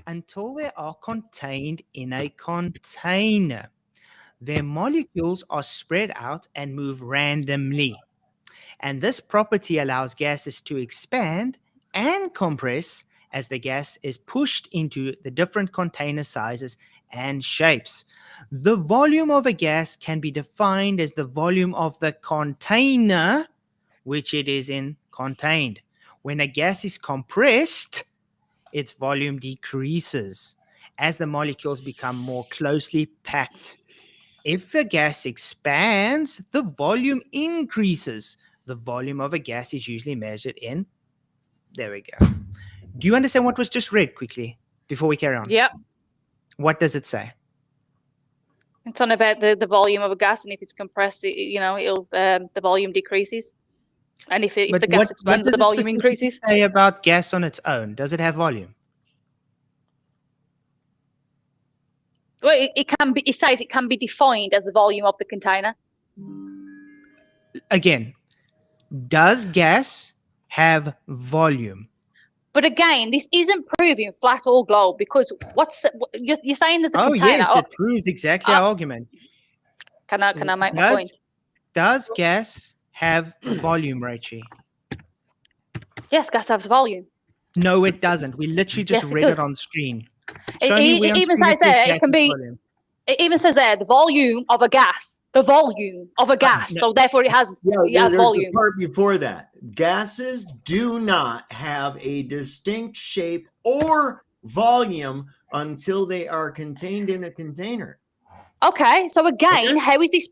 until they are contained in a container. Their molecules are spread out and move randomly. And this property allows gases to expand and compress as the gas is pushed into the different container sizes and shapes. The volume of a gas can be defined as the volume of the container which it is in contained. When a gas is compressed, its volume decreases as the molecules become more closely packed. If the gas expands, the volume increases. The volume of a gas is usually measured in. There we go. Do you understand what was just read quickly before we carry on? Yep. What does it say? It's on about the volume of a gas, and if it's compressed, it'll the volume decreases. And if But the gas expands, does the it volume specifically increases. say about gas on its own? Does it have volume? Well, it can be. It says it can be defined as the volume of the container. Again, does gas have volume? But again, this isn't proving flat or globe because you're saying there's a container. Yes, it proves exactly our argument. Can I make my point? Does gas have volume, Rachie? Yes, gas has volume. No, it doesn't. We literally just read it on screen. It even says there it can be. Volume. It even says there the volume of a gas. The volume of a gas. So therefore, it has volume. The part before that, gases do not have a distinct shape or volume until they are contained in a container. Okay, so again, how is this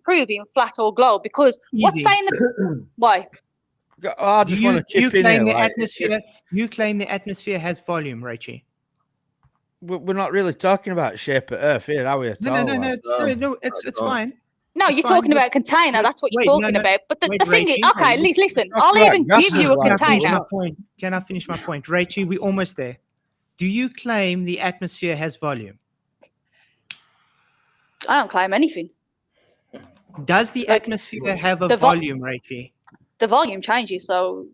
proving flat or globe? Because what's saying the why? I just want to chip in claim here, the atmosphere. You claim the atmosphere has volume, Rachie. We're not really talking about shape of Earth here, are we? At all? No, it's fine. No, you're talking about container. That's what you're talking about. But the thing is, okay, listen. I'll even give you a container. Can I finish my point, Rachie? We're almost there. Do you claim the atmosphere has volume? I don't claim anything. Does the atmosphere have a volume, Rachie? The volume changes, so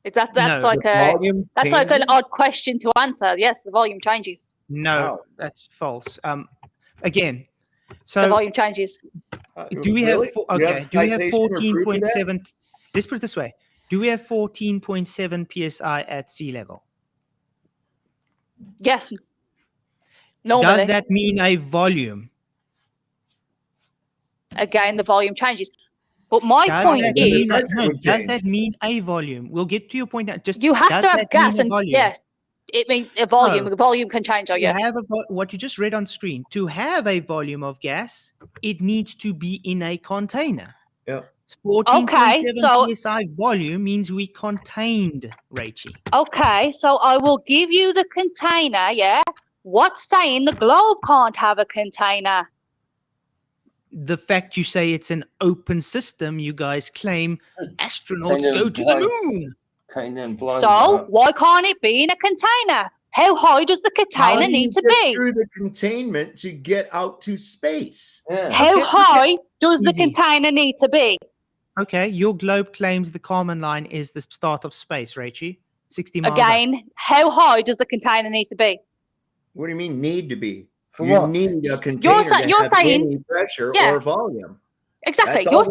that's like an odd question to answer. Yes, the volume changes. No, that's false. Again, so the volume changes. Do we have 14.7? Let's put it this way: do we have 14.7 psi at sea level? Yes. Normally. Does that mean a volume? Again, the volume changes. But my point is, does that mean a volume? We'll get to your point now. Just you have to have gas, and yes, it means a volume. The volume can change. What you just read on screen. To have a volume of gas, it needs to be in a container. Yeah. 14.7 psi volume means we contained, Rachie. Okay, so I will give you the container. Yeah. What's saying the globe can't have a container? The fact you say it's an open system, you guys claim astronauts go to the moon. So why can't it be in a container? How high does the container need to be? Through the containment to get out to space. Yeah. How high does the container need to be? Okay, your globe claims the Kármán line is the start of space, Rachie. 60 miles. Again, how high does the container need to be? What do you mean need to be? For you what? need a container you're to have any pressure or volume. Exactly. You're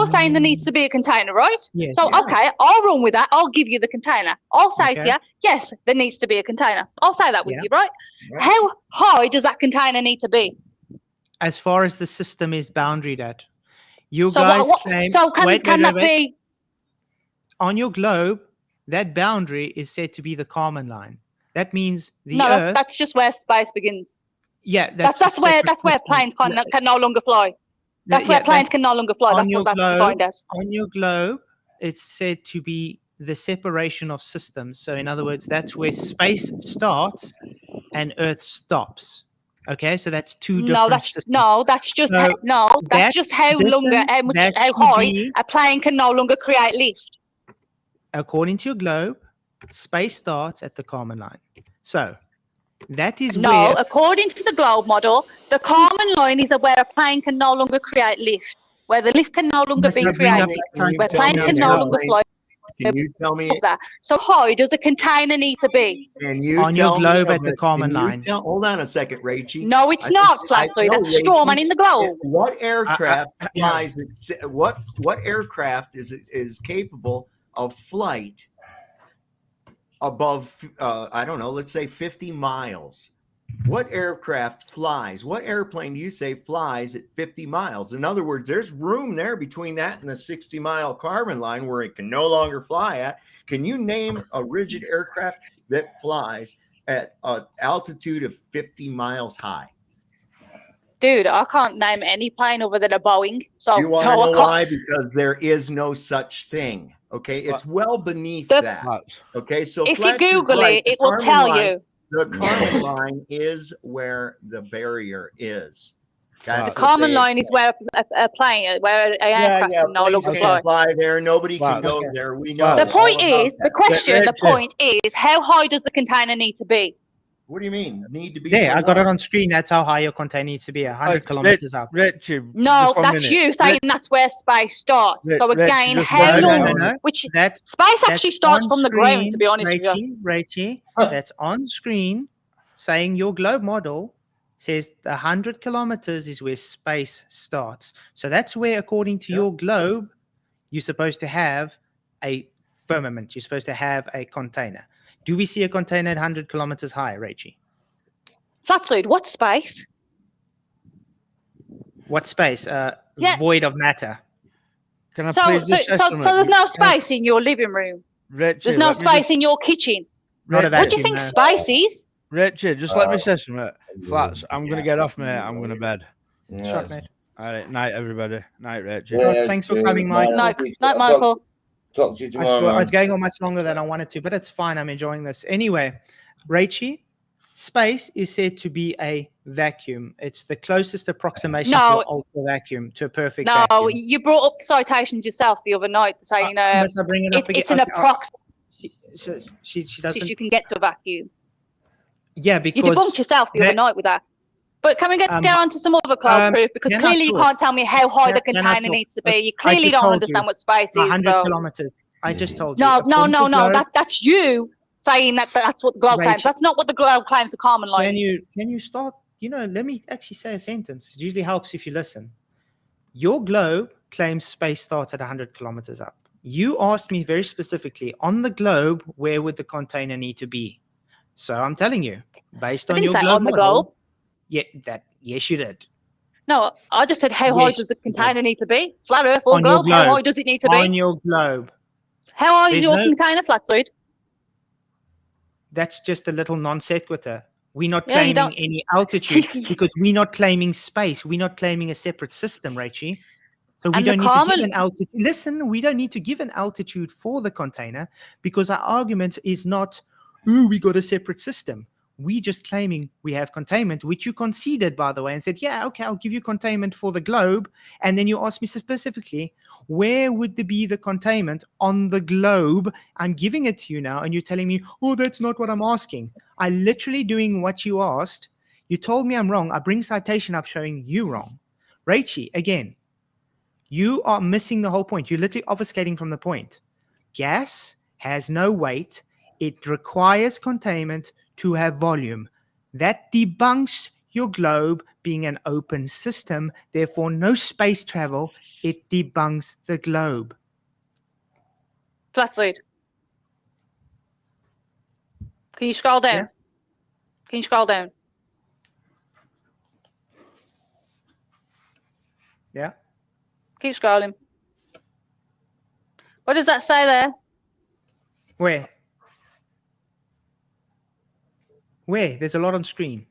saying there needs to be a container, right? Yes, so okay, I'll run with that. I'll give you the container. I'll say to you, yes, there needs to be a container. I'll say that with you, right? How high does that container need to be? As far as the system is boundaried at. You guys claim. So can that be? On your globe, that boundary is said to be the Kármán line. That means the Earth. That's just where space begins. Yeah, that's where planes can no longer fly. That's where planes can no longer fly. That's what that's defined as. On your globe, it's said to be the separation of systems. So, in other words, that's where space starts and Earth stops. Okay, so that's two different systems. That's just how high a plane can no longer create lift. According to your globe, space starts at the Kármán line. So that is according to the globe model, the Kármán line is where a plane can no longer create lift, where the lift can no longer be created, where planes can no longer fly. Can you tell me that? So high does a container need to be? Can you on your globe at the Kármán line? Hold on a second, Rachie. No, it's not, Flatsoy. That's Strawman in the globe. What aircraft flies? What aircraft is capable of flight above? I don't know. Let's say 50 miles. What aircraft flies? What airplane do you say flies at 50 miles? In other words, there's room there between that and the 60-mile Kármán line where it can no longer fly at. Can you name a rigid aircraft that flies at an altitude of 50 miles high? Dude, I can't name any plane other than a Boeing. So you want to know why? Because there is no such thing. Okay, it's well beneath that. Okay, so if you Google it will tell you. The Kármán line is where the barrier is. The Kármán line is where a plane, where an aircraft can no longer fly there. Nobody can go there. We know. The point is, the point is, how high does the container need to be? What do you mean? Need to be There, for I got what? it on screen. That's how high your container needs to be, 100 kilometers up. Rachie, No, just 1 that's minute. you saying that's where space starts. So Rachie, again, just how one long? minute. No. Which That's space actually starts on from the ground, to be screen, honest with you. Rachie, that's on screen saying your globe model says the 100 kilometers is where space starts. So that's where, according to your globe, you're supposed to have a firmament. You're supposed to have a container. Do we see a container at 100 kilometers high, Rachie? Flatsuit, what's space? What space? Yeah. Void of matter. Can I So, please so, just say so, something? so there's no Can I- space in your living room. Rachie, There's no let me space just- in your kitchen. Not a Rachie, What do you vacuum, think no. space is? Rachie, just let me say something. Flats, I'm going to get off, mate. I'm going to bed. Shot, mate. All right, night, everybody. Night, Rachie. Well, thanks for coming, Michael. Night, Michael. Talk to you tomorrow. It's man. going on much longer than I wanted to, but it's fine. I'm enjoying this. Anyway, Rachie, space is said to be a vacuum. It's the closest approximation to No. an ultra vacuum, to a perfect No, vacuum. you brought up citations yourself the other night saying Must I bring it up again? it's an Okay, approximate she doesn't. you can get to a vacuum. Yeah, You because debunked yourself the other night with that. But can we get on to some other cloud proof? Because can I clearly you talk? can't tell me how high the Can I container talk? needs to be. You I clearly just don't told understand you, what space is. 100 So. kilometers. I just told you. No, According to globe, that's you saying that's what the globe claims. Rachel, That's not what the globe claims the common line is. Can you start? Let me actually say a sentence. It usually helps if you listen. Your globe claims space starts at 100 kilometers up. You asked me very specifically on the globe, where would the container need to be? So I'm telling you, based I on didn't your say globe on the model. globe. Yes, you did. No, I just said how high Yes, does the you did. container need to be? Flat Earth or On your globe? How globe. high does it need to On be? your globe. How high is There's your no- container, Flatsuit? That's just a little non sequitur. We're not Yeah, you claiming don't- any altitude because we're not claiming space. We're not claiming a separate system, Rachie. So we And the don't need to common- give an altitude. Listen, we don't need to give an altitude for the container because our argument is not, we got a separate system. We just claiming we have containment, which you conceded, by the way, and said, yeah, okay, I'll give you containment for the globe. And then you asked me specifically, where would there be the containment on the globe? I'm giving it to you now, and you're telling me, oh, that's not what I'm asking. I'm literally doing what you asked. You told me I'm wrong. I bring citation up showing you wrong. Rachie, again, you are missing the whole point. You're literally obfuscating from the point. Gas has no weight. It requires containment to have volume. That debunks your globe being an open system, therefore no space travel. It debunks the globe. Flatsuit. Can you scroll down? Yeah. Can you scroll down? Yeah. Keep scrolling. What does that say there? Where? There's a lot on screen.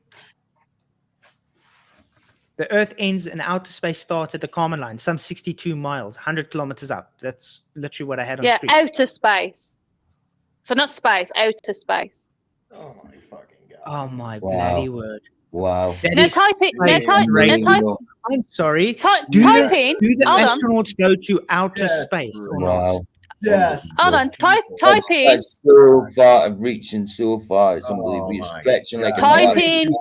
The Earth ends and outer space starts at the common line, some 62 miles, 100 kilometers up. That's literally what I had on screen. Outer space. So not space, outer space. Oh my fucking god! Oh my Wow. bloody word! Wow. That Now is type it. Now space type. Now rating. type. I'm sorry. Type Do in. the Hold on. astronauts go to outer Yes, space or Wow. not? Yes. Hold on. Type That's, in. that's so far, I'm reaching so far. It's Oh unbelievable. You're my stretching like God. an Type elastic. in.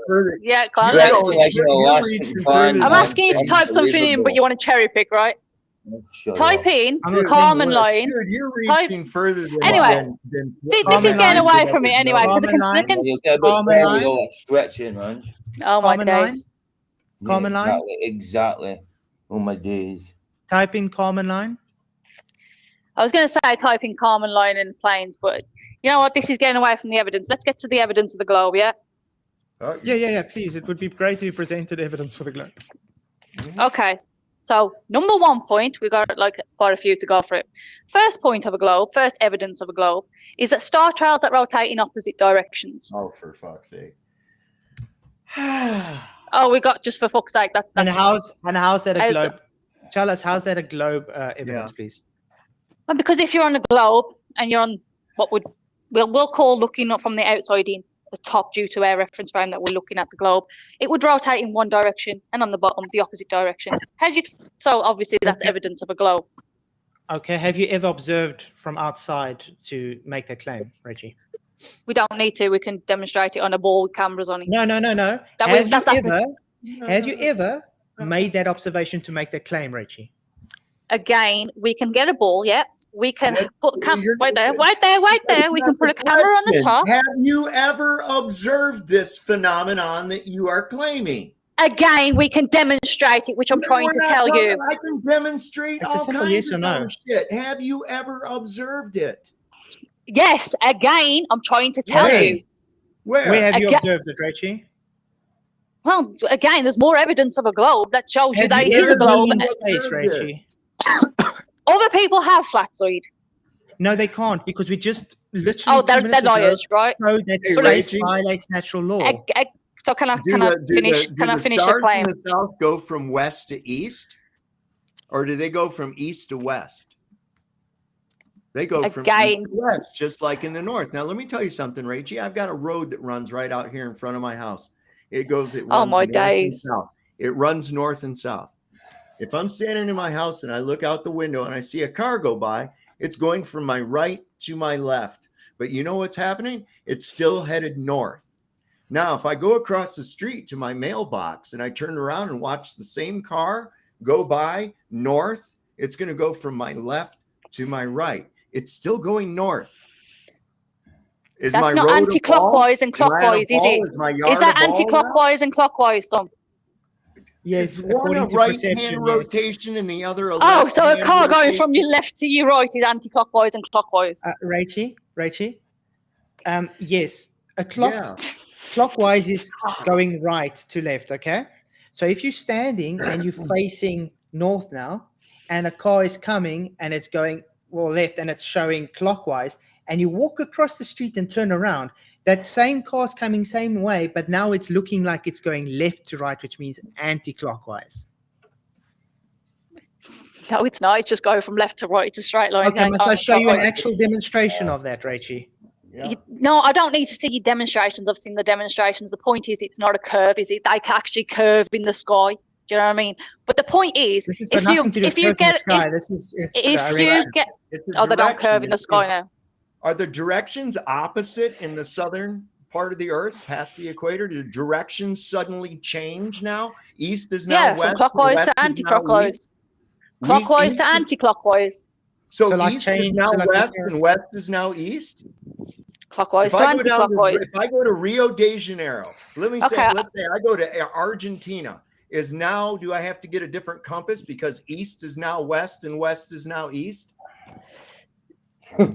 Yeah, go on. Stretching Let's- like an You're elastic reaching band. further I'm than- asking you to type something in, but you want to cherry pick, right? Shut Type up. in I'm not saying common the word. line. Dude, you're Type- reaching further than. Anyway, than This Common is getting line. away from me anyway. Because Common line. You'll get a bit Common bored line. with all that stretching, man. Oh my Common line. days. Common Yeah, line. exactly. Oh my days. Type in common line. I was going to say type in common line and planes, but you know what? This is getting away from the evidence. Let's get to the evidence of the globe, yeah? Yeah. Please, it would be great if you presented evidence for the globe. Okay. So number 1 point, we got like quite a few to go for it. First point of a globe, first evidence of a globe, is that star trails that rotate in opposite directions. Oh, for fuck's sake! Oh, we got just for fuck's sake. And how's that a How's globe? Tell us, how's that a globe evidence, please? And because if you're on a globe and you're on what we'll call looking up from the outside in, the top due to our reference frame that we're looking at the globe, it would rotate in one direction and on the bottom the opposite direction. So obviously that's evidence of a globe. Okay. Have you ever observed from outside to make that claim, Rachie? We don't need to. We can demonstrate it on a ball with cameras on it. No. Have you ever made that observation to make that claim, Rachie? Again, we can get a ball, yeah. We can put you're- wait there. We can put a camera on the top. Have you ever observed this phenomenon that you are claiming? Again, we can demonstrate it, which I'm trying to tell you. I can demonstrate It's a all simple kinds yes or of no. dumb shit. Have you ever observed it? Yes, again, I'm trying to tell Where? you. Where? have you Again- observed it, Rachie? Well, again, there's more evidence of a globe that shows you Have that you it is ever a globe. been in space, observed Rachie? Other people have flatzoid. No, they can't, because we just literally Oh, 2 they're minutes ago liars, right? showed that Hey, space Rachie. violates natural law. So can I Do finish? the Can I finish the stars claim? in the south go from west to east, or do they go from east to west? They go from Again. east to west, just like in the north. Now, let me tell you something, Rachie. I've got a road that runs right out here in front of my house. It runs Oh, my north days. and south. It runs north and south. If I'm standing in my house and I look out the window and I see a car go by, it's going from my right to my left. But you know what's happening? It's still headed north. Now, if I go across the street to my mailbox and I turn around and watch the same car go by north, it's going to go from my left to my right. It's still going north. Is That's my not road a ball? anti-clockwise and Am I on a clockwise, is ball? it? Is my yard Is that a ball now? anti-clockwise and clockwise, Tom? Yes, Is one a according to right-hand perception, yes. rotation and the other a Oh, so a left-hand car going rotation? from your left to your right is anti-clockwise and clockwise. Rachie, yes, Yeah. clockwise is going right to left, okay? So if you're standing and you're facing north now, and a car is coming and it's going left and it's showing clockwise, and you walk across the street and turn around, that same car's coming same way, but now it's looking like it's going left to right, which means anti-clockwise. No, it's not. It's just going from left to right. It's a straight line. Okay, must I show you an Clockwise. actual demonstration of that, Rachie? Yeah. No, I don't need to see your demonstrations. I've seen the demonstrations. The point is, it's not a curve, is it? They can actually curve in the sky. Do you know what I mean? But the point is, This has got nothing to do with curve in the sky. This is it's if you direction. get, It's a oh, they don't direction. curve in the sky now. Are the directions opposite in the southern part of the earth past the equator? Do directions suddenly change now? East is now Yeah, west. from clockwise west to is now anti-clockwise. east. Clockwise East to is- anti-clockwise. So, So like east is change now to like west the- and west is now east? Clockwise If to I go down to, anti-clockwise. if I go to Rio de Janeiro, let's Okay. say I go to Argentina. Do I have to get a different compass because east is now west and west is now east?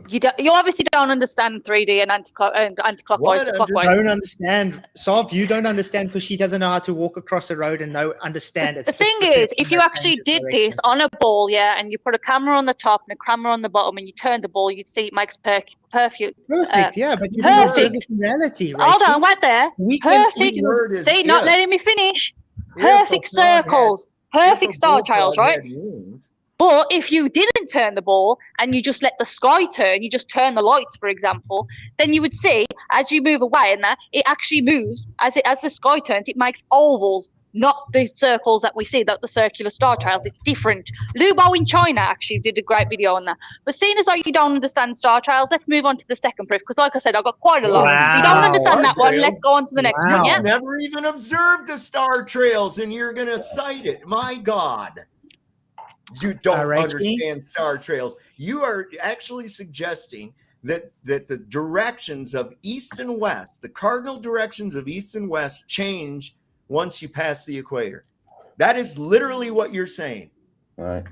You obviously don't understand 3D and anti-clockwise What? to I'm clockwise. Don't understand. Sov, you don't understand because she doesn't know how to walk across a road and understand it. The thing is, if you actually did this on a ball, yeah, and you put a camera on the top and a camera on the bottom, and you turn the ball, you'd see it makes perfect. Perfect, yeah, but you don't observe perfect. this in reality, Hold Rachie. on, wait there. We can- Perfect. word is See, not if. letting me finish. If a Perfect frog had- circles. if a Perfect star bullfrog trails, right? had wings, But if you didn't turn the ball and you just let the sky turn, you just turn the lights, for example, then you would see as you move away and that it actually moves as the sky turns. It makes ovals, not the circles that we see, that the circular star trails. It's different. Lubo in China actually did a great video on that. But seeing as though you don't understand star trails, let's move on to the second proof because, like I said, I've got quite a lot. So you don't Wow. understand that one. Trails. Let's go on to the next Wow. one. Yeah. You've never even observed the star trails and you're going to cite it. My God. You don't Rachie? understand star trails. You are actually suggesting that the directions of east and west, the cardinal directions of east and west, change once you pass the equator. That is literally what you're saying. Right.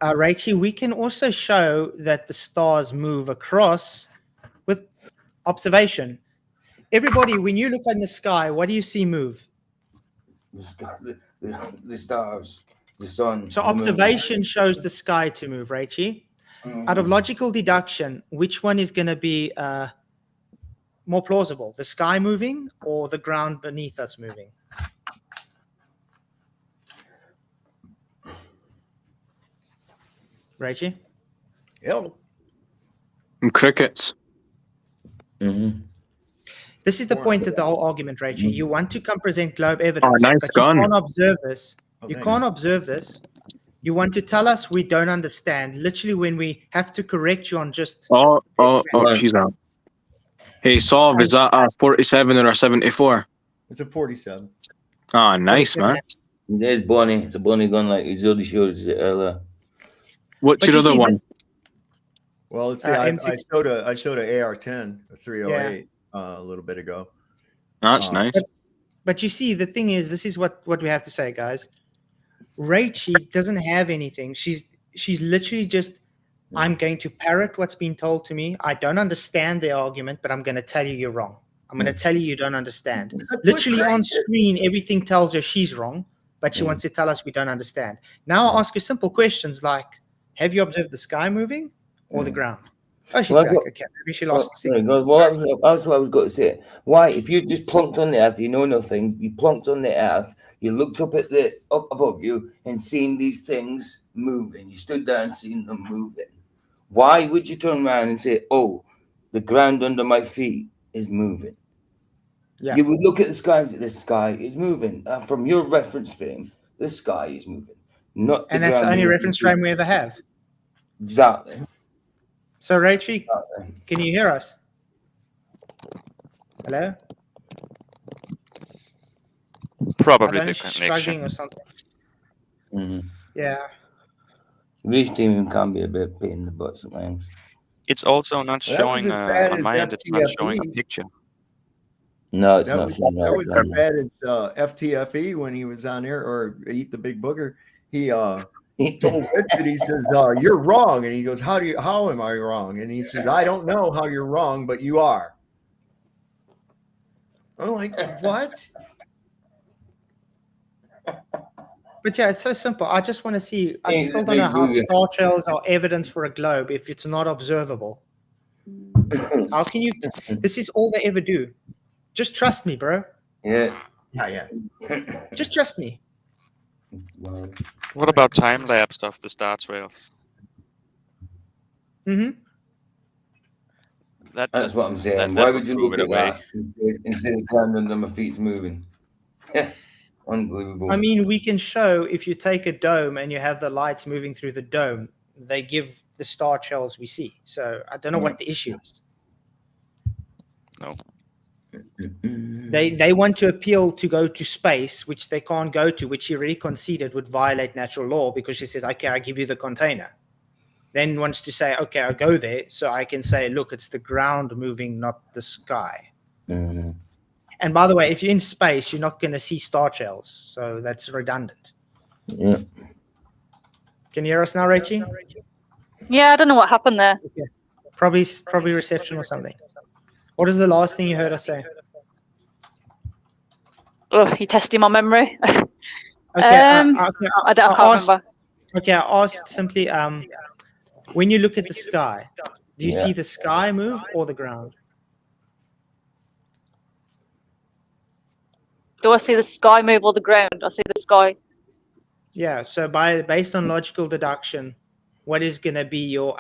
Rachie, we can also show that the stars move across with observation. Everybody, when you look in the sky, what do you see move? The stars, the sun. So the moon. observation shows the sky to move, Rachie. Out of logical deduction, which one is going to be more plausible? The sky moving or the ground beneath us moving? Rachie? Hell, Crickets. Mhm. This is the point of the whole argument, Rachie. You want to present globe evidence, nice but gun. you can't observe this. You thank can't observe this. You want to tell us we don't understand. Literally, when we have to correct you on just Oh, Right. she's out. Hey, Solve, is that a 47 or a 74? It's a 47. Ah, nice, man. There's Bonnie. It's a Bonnie gun, like he's already showed us it earlier. What's your other one? Well, let's see. I showed a AR-10, a 308, a little bit ago. That's nice. But you see, the thing is, this is what we have to say, guys. Rachie doesn't have anything. She's literally just, I'm going to parrot what's been told to me. I don't understand the argument, but I'm going to tell you you're wrong. I'm going to tell you don't understand. Literally on screen, everything tells her she's wrong, but she wants to tell us we don't understand. Now I ask her simple questions like, have you observed the sky moving or the ground? Oh, she's back. Okay, maybe she lost. Well, that's what I was going to say. Why, if you just plunked on the earth, you know nothing. You plunked on the earth. You looked up above you and seen these things moving. You stood there and seen them moving. Why would you turn around and say, "Oh, the ground under my feet is moving"? Yeah. You would look at the sky. The sky is moving. From your reference frame, the sky is moving. Not the and that's the only reference frame we ever have. Exactly. So, Rachie, can you hear us? Hello? Probably I don't know the if she's connection. struggling or something. Mm-hmm. Yeah. Restreaming can be a bit pain in the butt sometimes. It's also not showing on my end. It's not showing a picture. No, it's not showing. That was as bad as FTFE when he was on there, or Eat the Big Booger. He told Vincent, he says, "You're wrong," and he goes, "How am I wrong?" And he says, "I don't know how you're wrong, but you are." I'm like, what? But yeah, it's so simple. I just want to see. I still don't know how star trails are evidence for a globe if it's not observable. How can you? This is all they ever do. Just trust me, bro. Yeah. Yeah. Just trust me. What about time lapse of the star trails? Mm-hmm. That's what I'm saying. Why would you look at that instead of telling them that my feet's moving? Unbelievable. I mean, we can show if you take a dome and you have the lights moving through the dome, they give the star trails we see. So I don't know what the issue is. No. They want to appeal to go to space, which they can't go to, which she already conceded would violate natural law because she says, okay, I give you the container. Then wants to say, okay, I'll go there so I can say, look, it's the ground moving, not the sky. Mm-hmm. And by the way, if you're in space, you're not going to see star trails. So that's redundant. Yeah. Can you hear us now, Rachie? Yeah, I don't know what happened there. Okay. Probably reception or something. What is the last thing you heard us say? Oh, you're testing my memory. Okay, I can't remember. Okay, I asked simply, when you look at the sky, do you see the sky move or the ground? Do I see the sky move or the ground? I see the sky. Yeah, so based on logical deduction, what is going to be your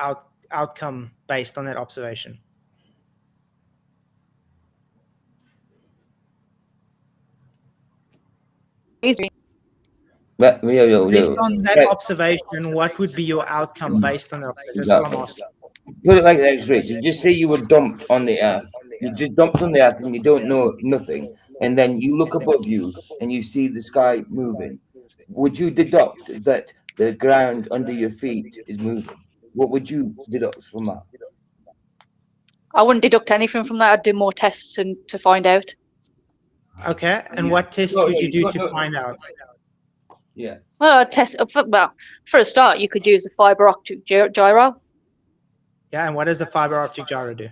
outcome based on that observation? Easy. Based on that observation, what would be your outcome based on that? That's what I'm asking. Put it like this, Rachel. Just say you were dumped on the earth. You just dumped on the earth and you don't know nothing. And then you look above you and you see the sky moving. Would you deduct that the ground under your feet is moving? What would you deduct from that? I wouldn't deduct anything from that. I'd do more tests to find out. Okay, and what tests would you do to find out? Yeah. Well, for a start, you could use a fiber optic gyro. Yeah, and what does the fiber optic gyro do?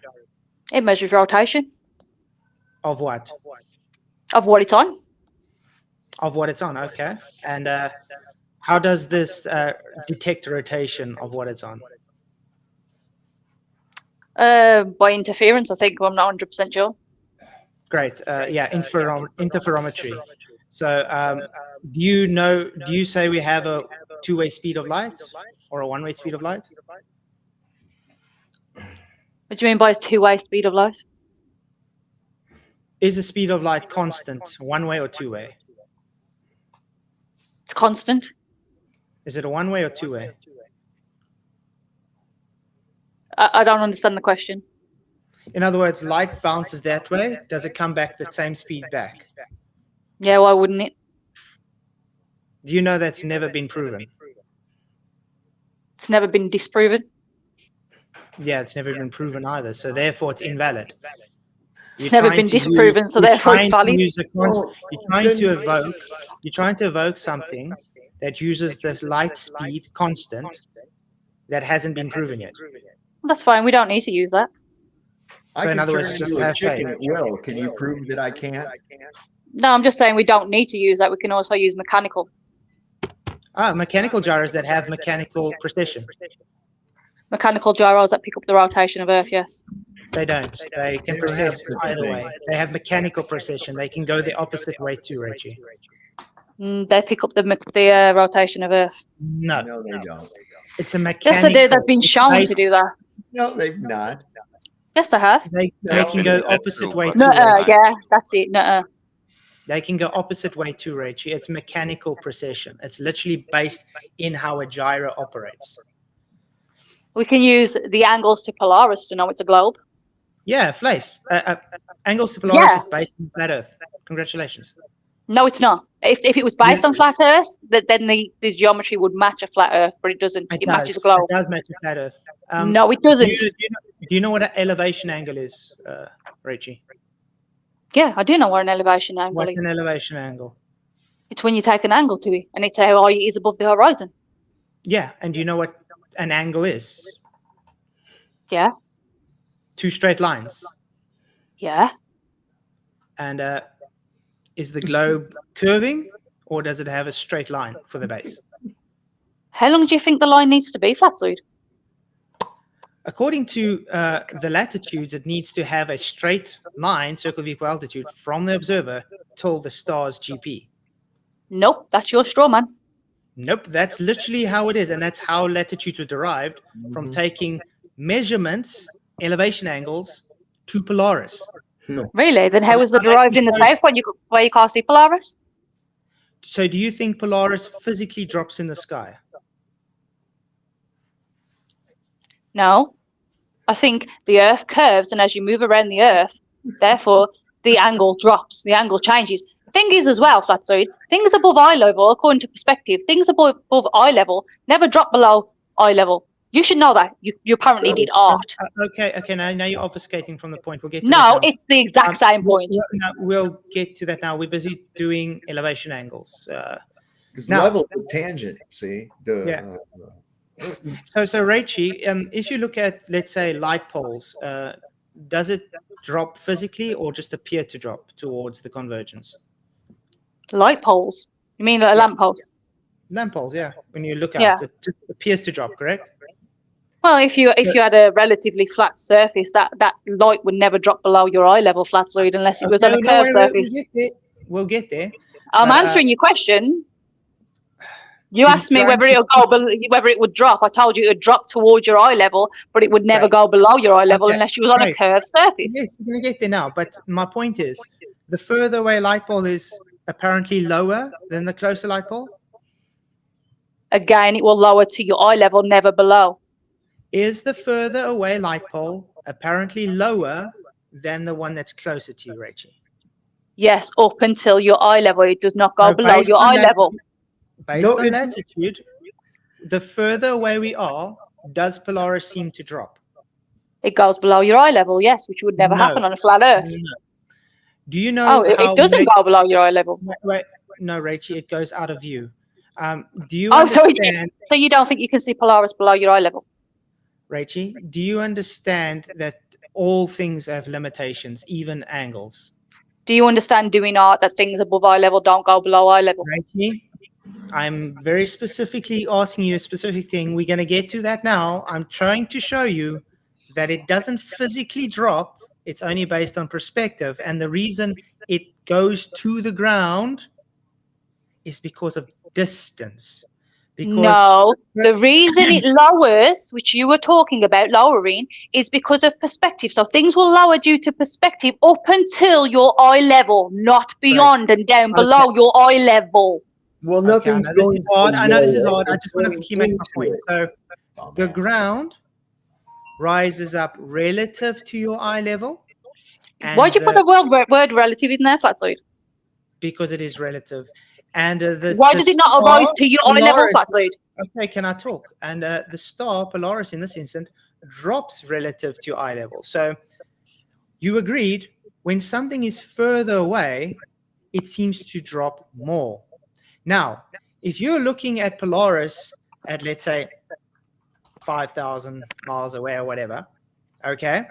It measures rotation. Of what? Of what it's on. Of what it's on, okay. And how does this detect rotation of what it's on? By interference, I think. I'm not 100% sure. Great. Yeah, interferometry. So do you say we have a two-way speed of light or a one-way speed of light? What do you mean by two-way speed of light? Is the speed of light constant, one-way or two-way? It's constant. Is it a one-way or two-way? I don't understand the question. In other words, light bounces that way. Does it come back the same speed back? Yeah, why wouldn't it? Do you know that's never been proven? It's never been disproven. Yeah, it's never been proven either. So therefore, it's invalid. It's never been disproven, so therefore it's valid. You're trying to evoke something that uses the light speed constant that hasn't been proven yet. That's fine. We don't need to use that. I So in can other turn words, just into a have chicken faith. at will. Can you prove that I can't? No, I'm just saying we don't need to use that. We can also use mechanical. Mechanical gyros that have mechanical precision. Mechanical gyros that pick up the rotation of Earth, yes. They don't. They can process either way. They have mechanical precision. They can go the opposite way too, Rachie. They pick up the rotation of Earth. No, they don't. It's a mechanical. Yes, they do. They've been shown to do that. No, they've not. Yes, they have. They can go opposite way too. No, yeah, that's it. No. They can go opposite way too, Rachie. It's mechanical precision. It's literally based in how a gyro operates. We can use the angles to Polaris to know it's a globe. Yeah, Flace. Angles to Polaris is based on flat Earth. Congratulations. No, it's not. If it was based on flat Earth, then the geometry would match a flat Earth, but it doesn't. It matches a globe. It does match a flat Earth. No, it doesn't. Do you know what an elevation angle is, Rachie? Yeah, I do know what an elevation angle What's is. an elevation angle? It's when you take an angle to it, and it's how high it is above the horizon. Yeah, and do you know what an angle is? Yeah. 2 straight lines. Yeah. And is the globe curving, or does it have a straight line for the base? How long do you think the line needs to be, Flatsoid? According to the latitudes, it needs to have a straight line, circle of equal altitude, from the observer till the star's GP. Nope, that's your straw man. Nope, that's literally how it is, and that's how latitudes were derived from taking measurements, elevation angles, to Polaris. No. Really? Then how was it derived in the south where you can't see Polaris? So do you think Polaris physically drops in the sky? No. I think the Earth curves, and as you move around the Earth, therefore the angle drops, the angle changes. Thing is as well, Flatsoid, things above eye level, according to perspective, things above eye level never drop below eye level. You should know that. You apparently did art. Okay. Now you're obfuscating from the point. We'll get to No, that now. it's the exact same point. We'll get to that now. We're busy doing elevation angles. Because level is a tangent, see? So Rachie, if you look at, let's say, light poles, does it drop physically or just appear to drop towards the convergence? Light poles? You mean a lamp post? Lamp poles, yeah. When you look at it, it just appears to drop, correct? Well, if you had a relatively flat surface, that light would never drop below your eye level, Flatsoid, unless it was on a curved surface. We'll get there. I'm answering your question. You asked me whether it would drop. I told you it would drop towards your eye level, but it would never go below your eye level unless you was on a curved surface. Yes, we're going to get there now. But my point is, the further away light pole is apparently lower than the closer light pole. Again, it will lower to your eye level, never below. Is the further away light pole apparently lower than the one that's closer to you, Rachie? Yes, up until your eye level. It does not go below your eye level. Based on latitude, the further away we are, does Polaris seem to drop? It goes below your eye level, yes, which would never happen on a flat Earth. No. Do you know? It doesn't go below your eye level. Wait, no, Rachie, it goes out of view. Do you understand? So you don't think you can see Polaris below your eye level? Rachie, do you understand that all things have limitations, even angles? Do you understand doing art that things above eye level don't go below eye level? Rachie, I'm very specifically asking you a specific thing. We're going to get to that now. I'm trying to show you that it doesn't physically drop. It's only based on perspective. And the reason it goes to the ground is because of distance. No, the reason it lowers, which you were talking about lowering, is because of perspective. So things will lower due to perspective up until your eye level, not beyond and down below your eye level. Well, nothing's I know this is odd. I just want to quickly make my point. So the ground, rises up relative to your eye level. Why'd you put the word relative in there, Flatzoid? Because it is relative. And why does it not arise to your eye level, Flatzoid? Okay, can I talk? And the star Polaris in this instant drops relative to eye level. So you agreed when something is further away, it seems to drop more. Now, if you're looking at Polaris at, let's say, 5,000 miles away or whatever, okay,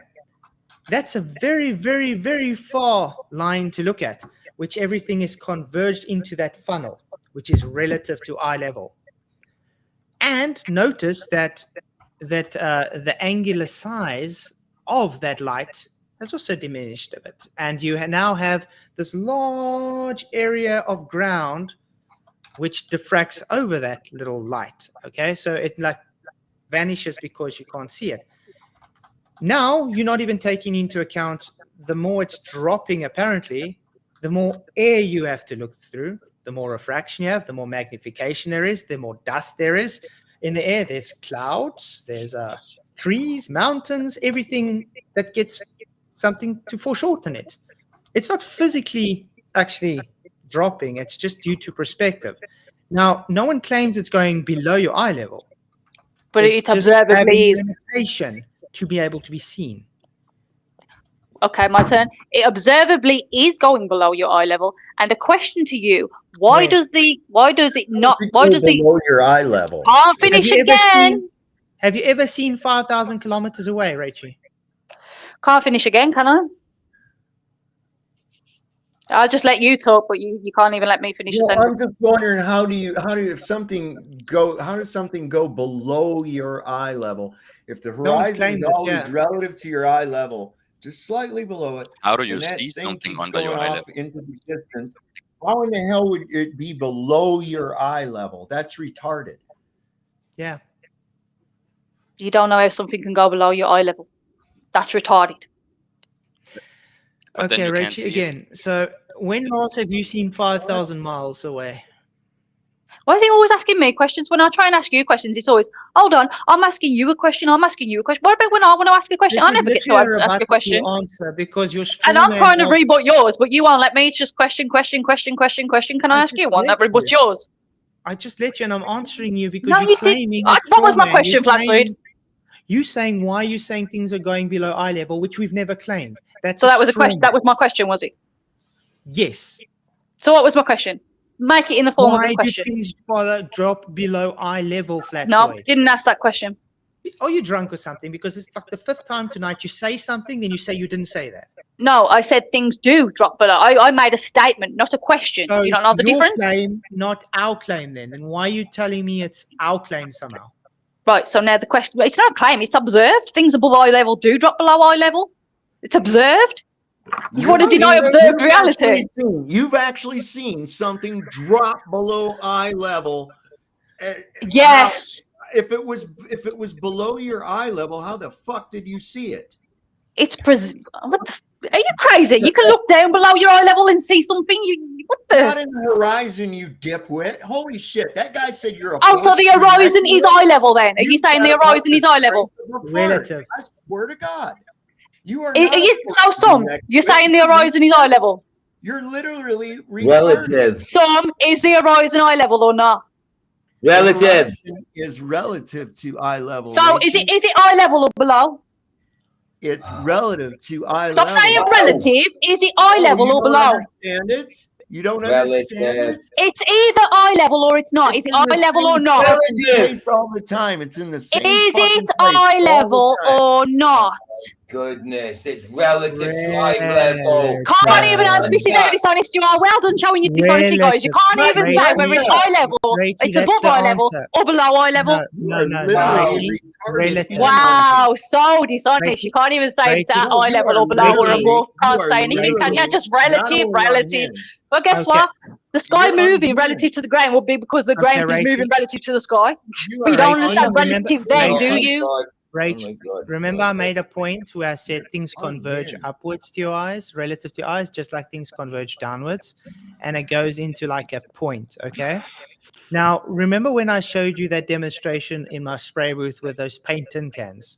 that's a very, very, very far line to look at, which everything is converged into that funnel, which is relative to eye level. And notice that the angular size of that light has also diminished a bit. And you now have this large area of ground which diffracts over that little light. Okay, so it like vanishes because you can't see it. Now you're not even taking into account the more it's dropping apparently, the more air you have to look through, the more refraction you have, the more magnification there is, the more dust there is in the air. There's clouds, there's trees, mountains, everything that gets something to foreshorten it. It's not physically actually dropping, it's just due to perspective. Now, no one claims it's going below your eye level. But it observably is. Limitation to be able to be seen. Okay, my turn. It observably is going below your eye level. And the question to you, why does it not below your eye level? I'll finish again. Have you ever seen 5,000 kilometers away, Rachie? Can't finish again, can I? I'll just let you talk, but you can't even let me finish a sentence. I'm just wondering how does something go below your eye level? If the horizon is always relative to your eye level, just slightly below it. How do you see something under your eye level? Into the distance. How in the hell would it be below your eye level? That's retarded. Yeah. You don't know if something can go below your eye level. That's retarded. But okay, Rachie, again. So when last have you seen 5,000 miles away? Why is he always asking me questions? When I try and ask you questions, it's always, hold on, I'm asking you a question, I'm asking you a question. What about when I want to ask a question? I never get to ask a question. Answer because you're and I'm trying to rebut yours, but you won't let me. It's just question. Can I ask you one that rebuts yours? I just let you, and I'm answering you because you're claiming. What was my question, Flatzoid? You saying why you saying things are going below eye level, which we've never claimed. So that was a question. That was my question, was it? Yes. So what was my question? Make it in the form of a question. Why do things drop below eye level, Flatzoid? No, didn't ask that question. Are you drunk or something? Because it's like the 5th time tonight you say something, then you say you didn't say that. No, I said things do drop below. I made a statement, not a question. So you don't know the difference? Claim, not our claim then. And why are you telling me it's our claim somehow? Right, so now the question, it's not a claim, it's observed. Things above eye level do drop below eye level. It's observed. You want to deny observed reality? You've actually seen something drop below eye level. Yes. If it was below your eye level, how the fuck did you see it? It's are you crazy? You can look down below your eye level and see something. What the? Not in the horizon, you dipwit. Holy shit! That guy said you're a. Oh, so the horizon is eye level then? Are you saying the horizon is eye level? Relative. I swear to God. You are. You're saying the horizon is eye level? You're literally relative. Some is the horizon eye level or not? Relative is relative to eye level. So is it eye level or below? It's relative to eye level. Stop saying relative. Is it eye level or below? Understand it? You don't understand it? It's either eye level or it's not. Is it eye level or not? It's all the time. It's in the same. Is it eye level or not? Goodness, it's relative to eye level. Can't even answer. This is how dishonest you are. Well done showing your dishonesty, guys. You can't even say whether it's eye level, it's above eye level, or below eye level. No. Wow, so dishonest. You can't even say it's at eye level or below or above. Can't say anything, can you? Just relative. Well, guess what? The sky moving relative to the ground will be because the ground is moving relative to the sky. But you don't understand relative then, do you? Rachel, remember I made a point where I said things converge upwards to your eyes, relative to your eyes, just like things converge downwards. And it goes into like a point, okay? Now, remember when I showed you that demonstration in my spray booth with those paint tin cans?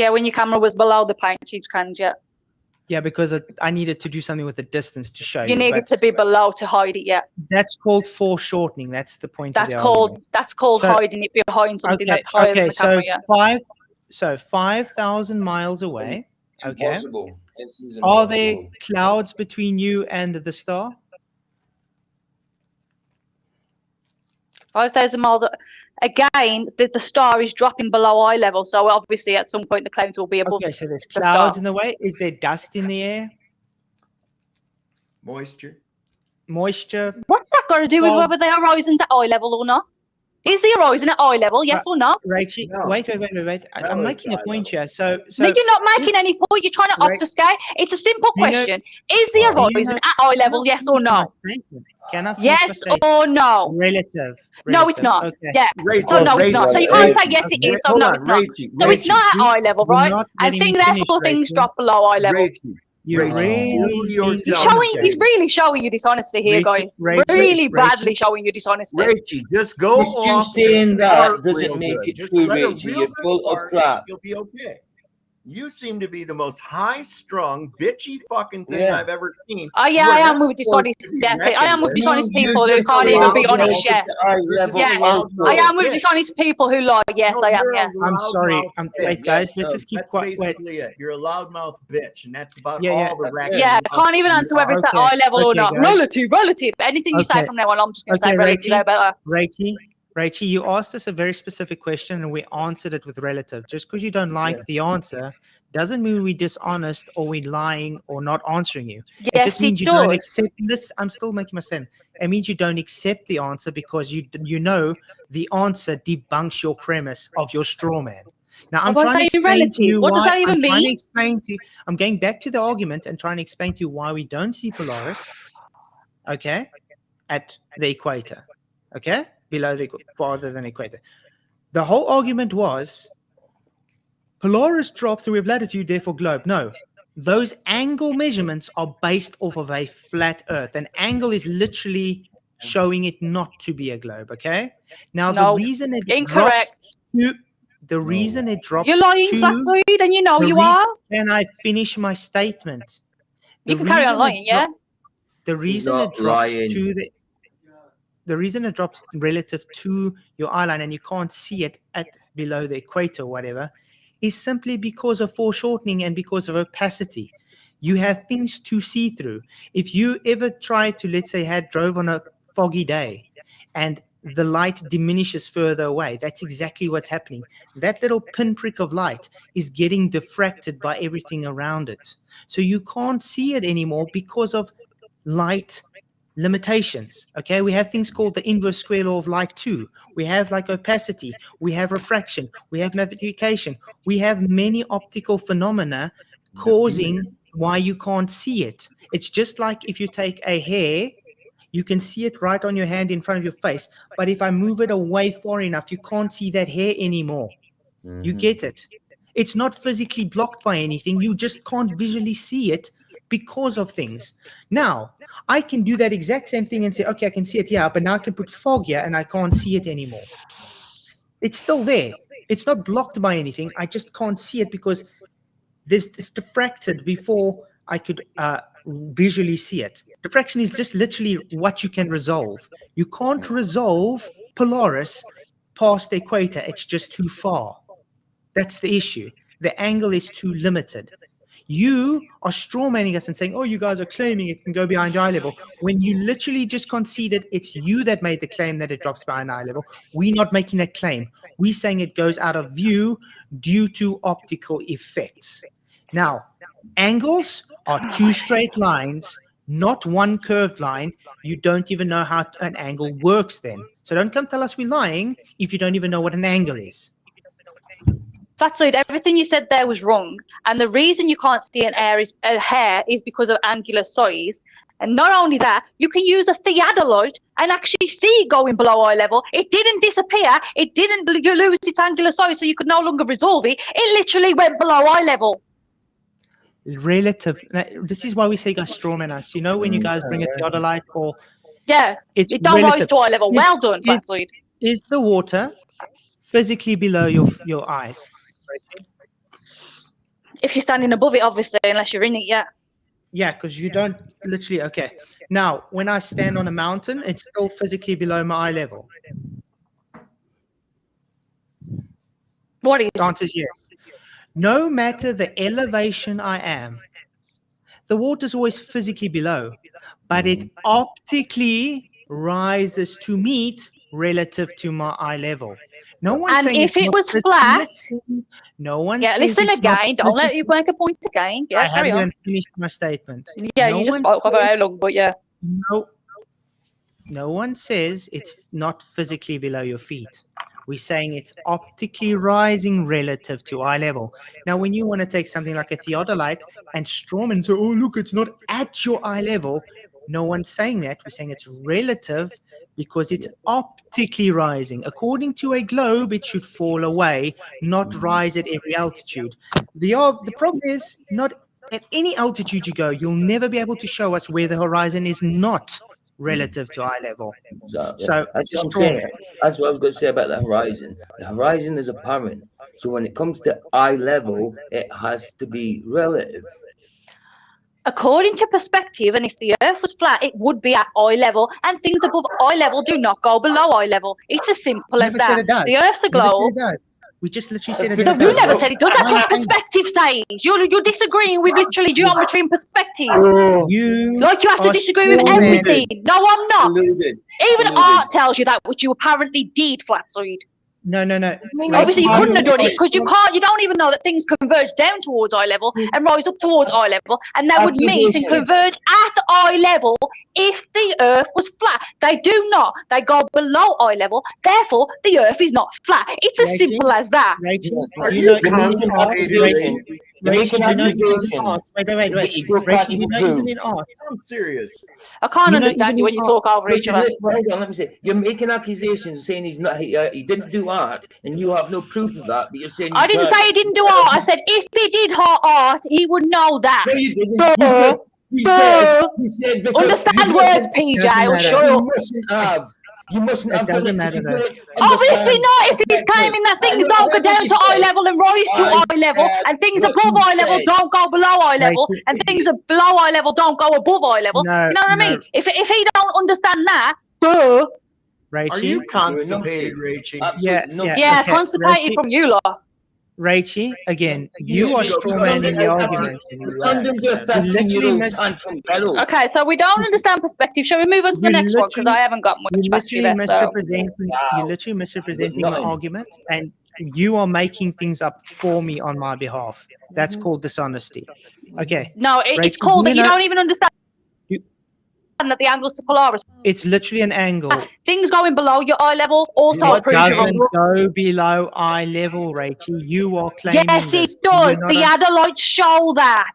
Yeah, when your camera was below the paint, you can, yeah. Yeah, because I needed to do something with the distance to show you. You needed to be below to hide it, yeah. That's called foreshortening. That's the point of the argument. That's called So- hiding it behind something that's higher than the camera, yeah. So 5,000 miles away. Okay. Impossible. This is Are there impossible. clouds between you and the star? 5,000 miles. Again, the star is dropping below eye level, so obviously at some point the clouds will be above. Okay, so there's the clouds star. in the way. Is there dust in the air? Moisture. Moisture? What's that got to do with Well- whether the horizon's at eye level or not? Is the horizon at eye level, yes or no? Rachie, No. wait. I'm No, making a it's point eye here. So No, you're not making if- any point. You're trying to Right. obfuscate. It's a simple Do you know- question. Is the do you horizon know- at eye level, Can I yes or finish my no? statement? Can I finish my Yes statement? or no? Relative. No, it's not. Okay. Yeah. Rachel, So no, it's not. So you can't say Rachel, yes, it is. So hold no, on, it's not. Rachie, So it's not at you- eye level, you're right? not And letting me therefore finish, things Rachel. drop below eye level. Rachie, You're Rachel, really you He's yourself showing. said- He's really showing you dishonesty here, guys. Really badly showing you dishonesty. Rachie, just go Just you off saying the that part doesn't real make good. it Just true, let a Rachie. real You're good full of part, crap. You'll be okay. You seem to be the most high-strung, bitchy fucking thing Yeah. I've ever seen. Oh yeah, You are I am not with dishonest. supposed to be Yeah, I am with reckoned dishonest You people who use can't this even be loud honest. mouth Yes, at eye level yes, also. I am with bitch. dishonest people who lie. Yes, No, I am. you're a Yes. I'm sorry. loudmouth Wait, bitch. guys, let's just keep That's quiet. Wait. basically it. You're a loudmouth bitch, and that's about Yeah, yeah. all the That's record. it. Yeah, can't even answer whether it's at Okay, eye level or okay, not. guys. Relative. Anything you say Okay. from now on, I'm just going to say Okay, relative. Rachie. Better. Rachie, you asked us a very specific question and we answered it with relative. Just because you don't like the answer doesn't mean we're dishonest or we're lying or not answering you. It Yes, just means it you don't does. accept this. I'm still making my sense. It means you don't accept the answer because you know the answer debunks your premise of your straw man. Now I'm Why trying to is that explain to you relative? What does why that even I'm trying to mean? explain to you. I'm going back to the argument and trying to explain to you why we don't see Polaris, okay, at the equator, okay, below the farther than equator. The whole argument was Polaris drops the way of latitude, therefore globe. No, those angle measurements are based off of a flat Earth. An angle is literally showing it not to be a globe. Okay. Now No, the reason it incorrect. drops to the reason it drops You're lying, to Flatsoid, and you know the you rea- are. Can I finish my statement? You can carry on lying, yeah? The reason not it drops lying. to the reason it drops relative to your eye line and you can't see it at below the equator or whatever is simply because of foreshortening and because of opacity. You have things to see through. If you ever try to, let's say, drove on a foggy day and the light diminishes further away, that's exactly what's happening. That little pinprick of light is getting diffracted by everything around it. So you can't see it anymore because of light limitations. Okay, we have things called the inverse square law of light too. We have like opacity, we have refraction, we have magnification, we have many optical phenomena causing why you can't see it. It's just like if you take a hair, you can see it right on your hand in front of your face, but if I move it away far enough, you can't see that hair anymore. You get it? It's not physically blocked by anything. You just can't visually see it because of things. Now, I can do that exact same thing and say, okay, I can see it, yeah, but now I can put fog here and I can't see it anymore. It's still there. It's not blocked by anything. I just can't see it because it's diffracted before I could visually see it. Diffraction is just literally what you can resolve. You can't resolve Polaris past the equator. It's just too far. That's the issue. The angle is too limited. You are strawmanning us and saying, oh, you guys are claiming it can go behind eye level, when you literally just conceded it's you that made the claim that it drops behind eye level. We're not making that claim. We're saying it goes out of view due to optical effects. Now, angles are two straight lines, not one curved line. You don't even know how an angle works then. So don't come tell us we're lying if you don't even know what an angle is. Flatsoid, everything you said there was wrong. And the reason you can't see a hair is because of angular size. And not only that, you can use a theodolite and actually see it going below eye level. It didn't disappear. It didn't lose its angular size, so you could no longer resolve it. It literally went below eye level. Relative. This is why we say guys strawman us. You know when you guys bring a theodolite or it's it don't rise to eye level. Well done, Flatsoid. Is the water physically below your eyes? If you're standing above it, obviously, unless you're in it, yeah. Yeah, because you don't literally. Okay. Now, when I stand on a mountain, it's still physically below my eye level. What is? The answer is yes. No matter the elevation I am, the water's always physically below, but it optically rises to meet relative to my eye level. No one's And saying if it's it not was physically- flat, Listen, no one yeah, says listen it's not again. Don't let you make a point again. Yeah, I carry haven't on. even finished my statement. Yeah, No you just one spoke over says- how long, but yeah. No one says it's not physically below your feet. We're saying it's optically rising relative to eye level. Now, when you want to take something like a theodolite and strom and say, oh, look, it's not at your eye level, no one's saying that. We're saying it's relative because it's optically rising. According to a globe, it should fall away, not rise at every altitude. The problem is, not at any altitude you go, you'll never be able to show us where the horizon is not relative to eye level. Exactly. So that's what I'm strong. saying. That's what I was going to say about the horizon. The horizon is apparent. So when it comes to eye level, it has to be relative. According to perspective, and if the Earth was flat, it would be at eye level, and things above eye level do not go below eye level. It's as simple as Never said that. it does. The Earth's a Never said globe. it does. We just literally said it No, does. you never said it does. That's what No, perspective says. You're disagreeing with literally geometry and perspective. You Like you have to are disagree with strawman. everything. No, I'm not. Deluded. Even Deluded. art tells you that, which you apparently did, Flatsoid. No. Obviously, you Rachel, couldn't have done it are because you can't. You don't even know that things converge down towards eye level and rise up towards eye level, and they would meet and converge at eye level if the Earth was flat. They do not. They go below eye level. Therefore, the Earth is not flat. It's as simple as that. Rachel, Are do you you know constipated, accusations? You're Rachel, making do you know even in accusations art? Wait. that you can't Rachel, you even know prove. even in art. I'm serious. I can't You know, understand even you when in you art- talk over each Listen, other. hold on, let me say. You're making accusations saying he didn't do art, and you have no proof of that. But you're saying I didn't say he didn't do art. I said if he did art, he would know that. No, you didn't. Duh. You said because Understand you words, mustn't- PJ. Doesn't Or matter. shut You up. mustn't have. You mustn't It have done doesn't it. matter, though. Obviously not. If he's claiming that things don't go down to eye level and rise to eye level, and things above eye level don't go below eye level, Rachel, and things below eye level don't go above eye level. No, You know what I no. mean? If he don't understand that, duh. Rachel, Are you constipated, Rachie? Yeah, okay. constipated from you lot. Rachie, again, you are strawmanning the argument. You literally tantrum pedal. Okay, so we don't understand perspective. Shall we move on to the You next one? Because I haven't got much You're battery literally left. So. misrepresenting my Nothing. argument, and you are making things up for me on my behalf. That's called dishonesty. Okay. No, it's Rachel, called do that you you know- don't even understand that the angles to Polaris. It's literally an angle. Things going below your eye level also It prove you're doesn't wrong. go below eye level, Rachel. You are claiming Yes, this. it does. You're The not Adalites show that.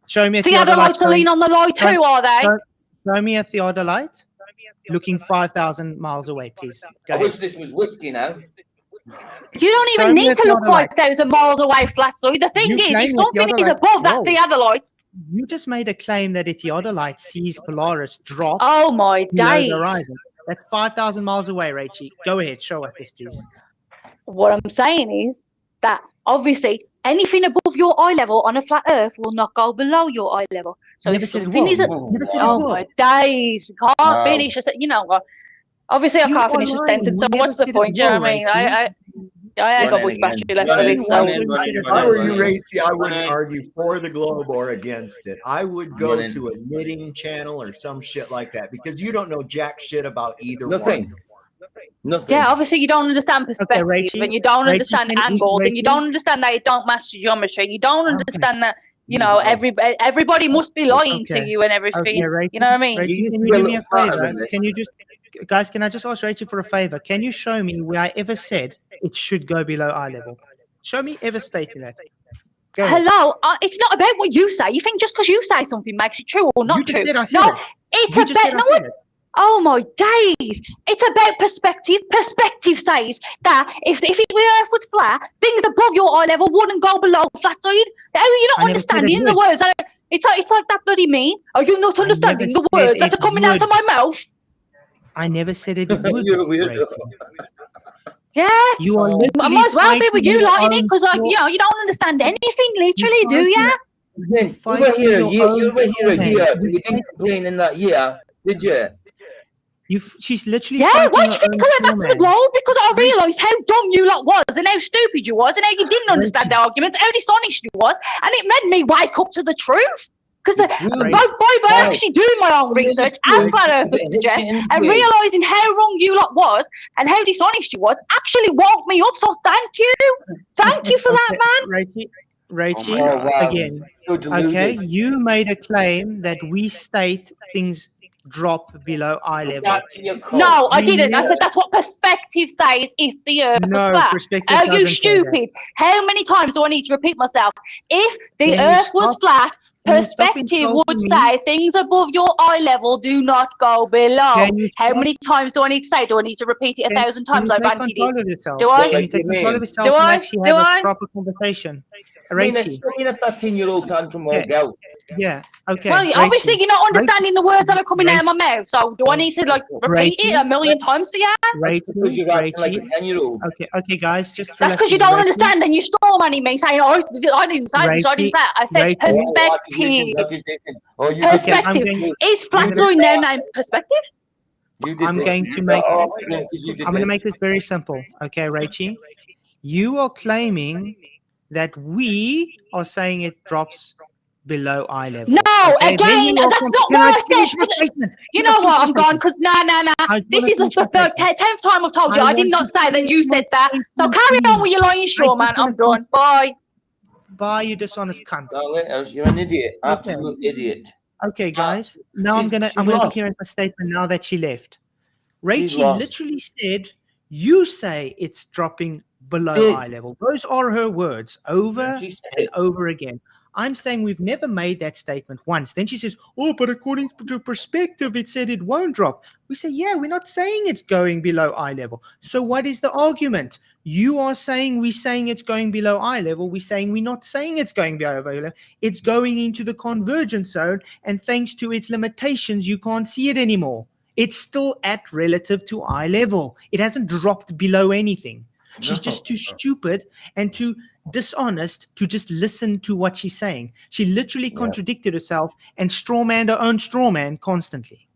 Show me a Theodolites are lean on the light too, are they? Show me a theodolite looking 5,000 miles away, please. Go I ahead. wish this was whiskey now. You don't Show even me need a to look theodolite. 5,000 miles away, Flatsoid. The thing You is, claim if a something is theodolite- above that Whoa. theodolite, You just made a claim that a theodolite sees Polaris drop oh my below days. the horizon. That's 5,000 miles away, Rachie. Go ahead, show us this, please. What I'm saying is that obviously anything above your eye level on a flat Earth will not go below your eye level. So Never if said it something will. is, Never said it oh will. my days, can't Wow. finish. You know what? Obviously, I You can't are finish a lying. sentence. We So never what's the said it point? Do you know will, what I mean? Rachie. I ain't got Run in much again. battery left Run for in, this. run So in, run in, If run I in, were run you, in. Rachie, I Run wouldn't in. argue for the globe or against it. I would go Run in. to a knitting channel or some shit like that because you don't know jack shit about either Nothing. one. Nothing. yeah, obviously you don't understand perspective, Rachie, and you don't Rachie, understand can you- angles, and you Rachie? don't understand that it don't match geometry, and you don't Okay. understand that everybody must be lying to Okay. you and everything. Okay, Rachie, You know what I mean? Rachie, You used can to you be a do me a little smarter favor? than this. Can you just, guys, can I just ask Rachie for a favor? Can you show me where I ever said it should go below eye level? Show me ever stating that. Go ahead. Hello, it's not about what you say. You think just because you say something makes it true or not You just true? said I said No, it. it's You just said about I said it. Oh my days! It's about perspective. Perspective says that if the Earth was flat, things above your eye level wouldn't go below flat. So you're I not never understanding said it the would. words. It's like that bloody me. Are you not I understanding never the said words that it are coming out would. of my mouth? I never said it would. You're a weirdo. Rachie. Yeah. You are I literally might as well be with fighting you, your like, own because like, war- you know, you don't understand anything, literally, do fighting- ya? Then you were fighting here, your you own were here a torment. year. You You didn't complain in that year, did you? She's literally Yeah, fighting why do her you think own I went back to the torment. globe? Because I realised how dumb you lot was, and how stupid you was, and how you didn't understand the arguments, how dishonest you was, and it made me wake up to the truth. Because by actually doing my own research, as Flat Earthers suggest, and realising how wrong you lot was, and how dishonest you was, actually woke me up. So thank you. Thank you for that, man. Rachie, Oh my God. again, okay, you made a claim that we state things drop below eye level. No, I You didn't. I never- said that's what perspective says if the Earth was No, flat. perspective Are you doesn't say that. stupid? How many times do I need to repeat myself? If the Can you Earth was stop- flat, can you stop perspective insulting would me? say things above your eye level do not go below. Can you How stop- many times do I need to say? Do I need to repeat it 1,000 times like Take Auntie did? control of yourself. Do I? Can you take control of yourself Do and I? actually Do have I? a proper conversation? I mean, Rachie. it's a 13-year-old tantrum Yeah. work out. Yeah. Okay. Well, obviously Rachie. you're not understanding the words that are coming out of my mouth. So do I need to like repeat it Rachie. a million times for you? Because you're acting like a 10-year-old. Okay, guys, just That's relax because you a minute, don't Rachie. understand and you storm at me saying, oh, I didn't say this, I didn't say it. I said Rachie. perspective. Oh, you did this. Perspective. Is I'm Flatzoid now named Perspective? You did I'm this. going to make I'm I'm going to make this very simple. Okay, Rachie? You are claiming that we are saying it drops below eye level. No, okay? again, that's not Can what I I finish said. my statement? You Can I know finish what? my I'm gone statement? because nah. This is the 10th time I've told you. I did not say that you said that. So carry on with your lying straw, man. I'm done. Bye. Bye, you dishonest cunt. You're an idiot. Absolute idiot. Okay, guys. Now I'm gonna lost. document my statement now that she left. She's Rachie lost. literally said, "You say it's dropping below Did. eye level." Those are her words over She said and it. over again. I'm saying we've never made that statement once. Then she says, "Oh, but according to perspective, it said it won't drop." We say, "Yeah, we're not saying it's going below eye level." So what is the argument? You are saying we're saying it's going below eye level. We're saying we're not saying it's going below eye level. It's going into the convergence zone, and thanks to its limitations, you can't see it anymore. It's still at relative to eye level. It hasn't dropped below anything. She's just too stupid and too dishonest to just listen to what she's saying. She literally contradicted herself and strawmanned her own strawman constantly.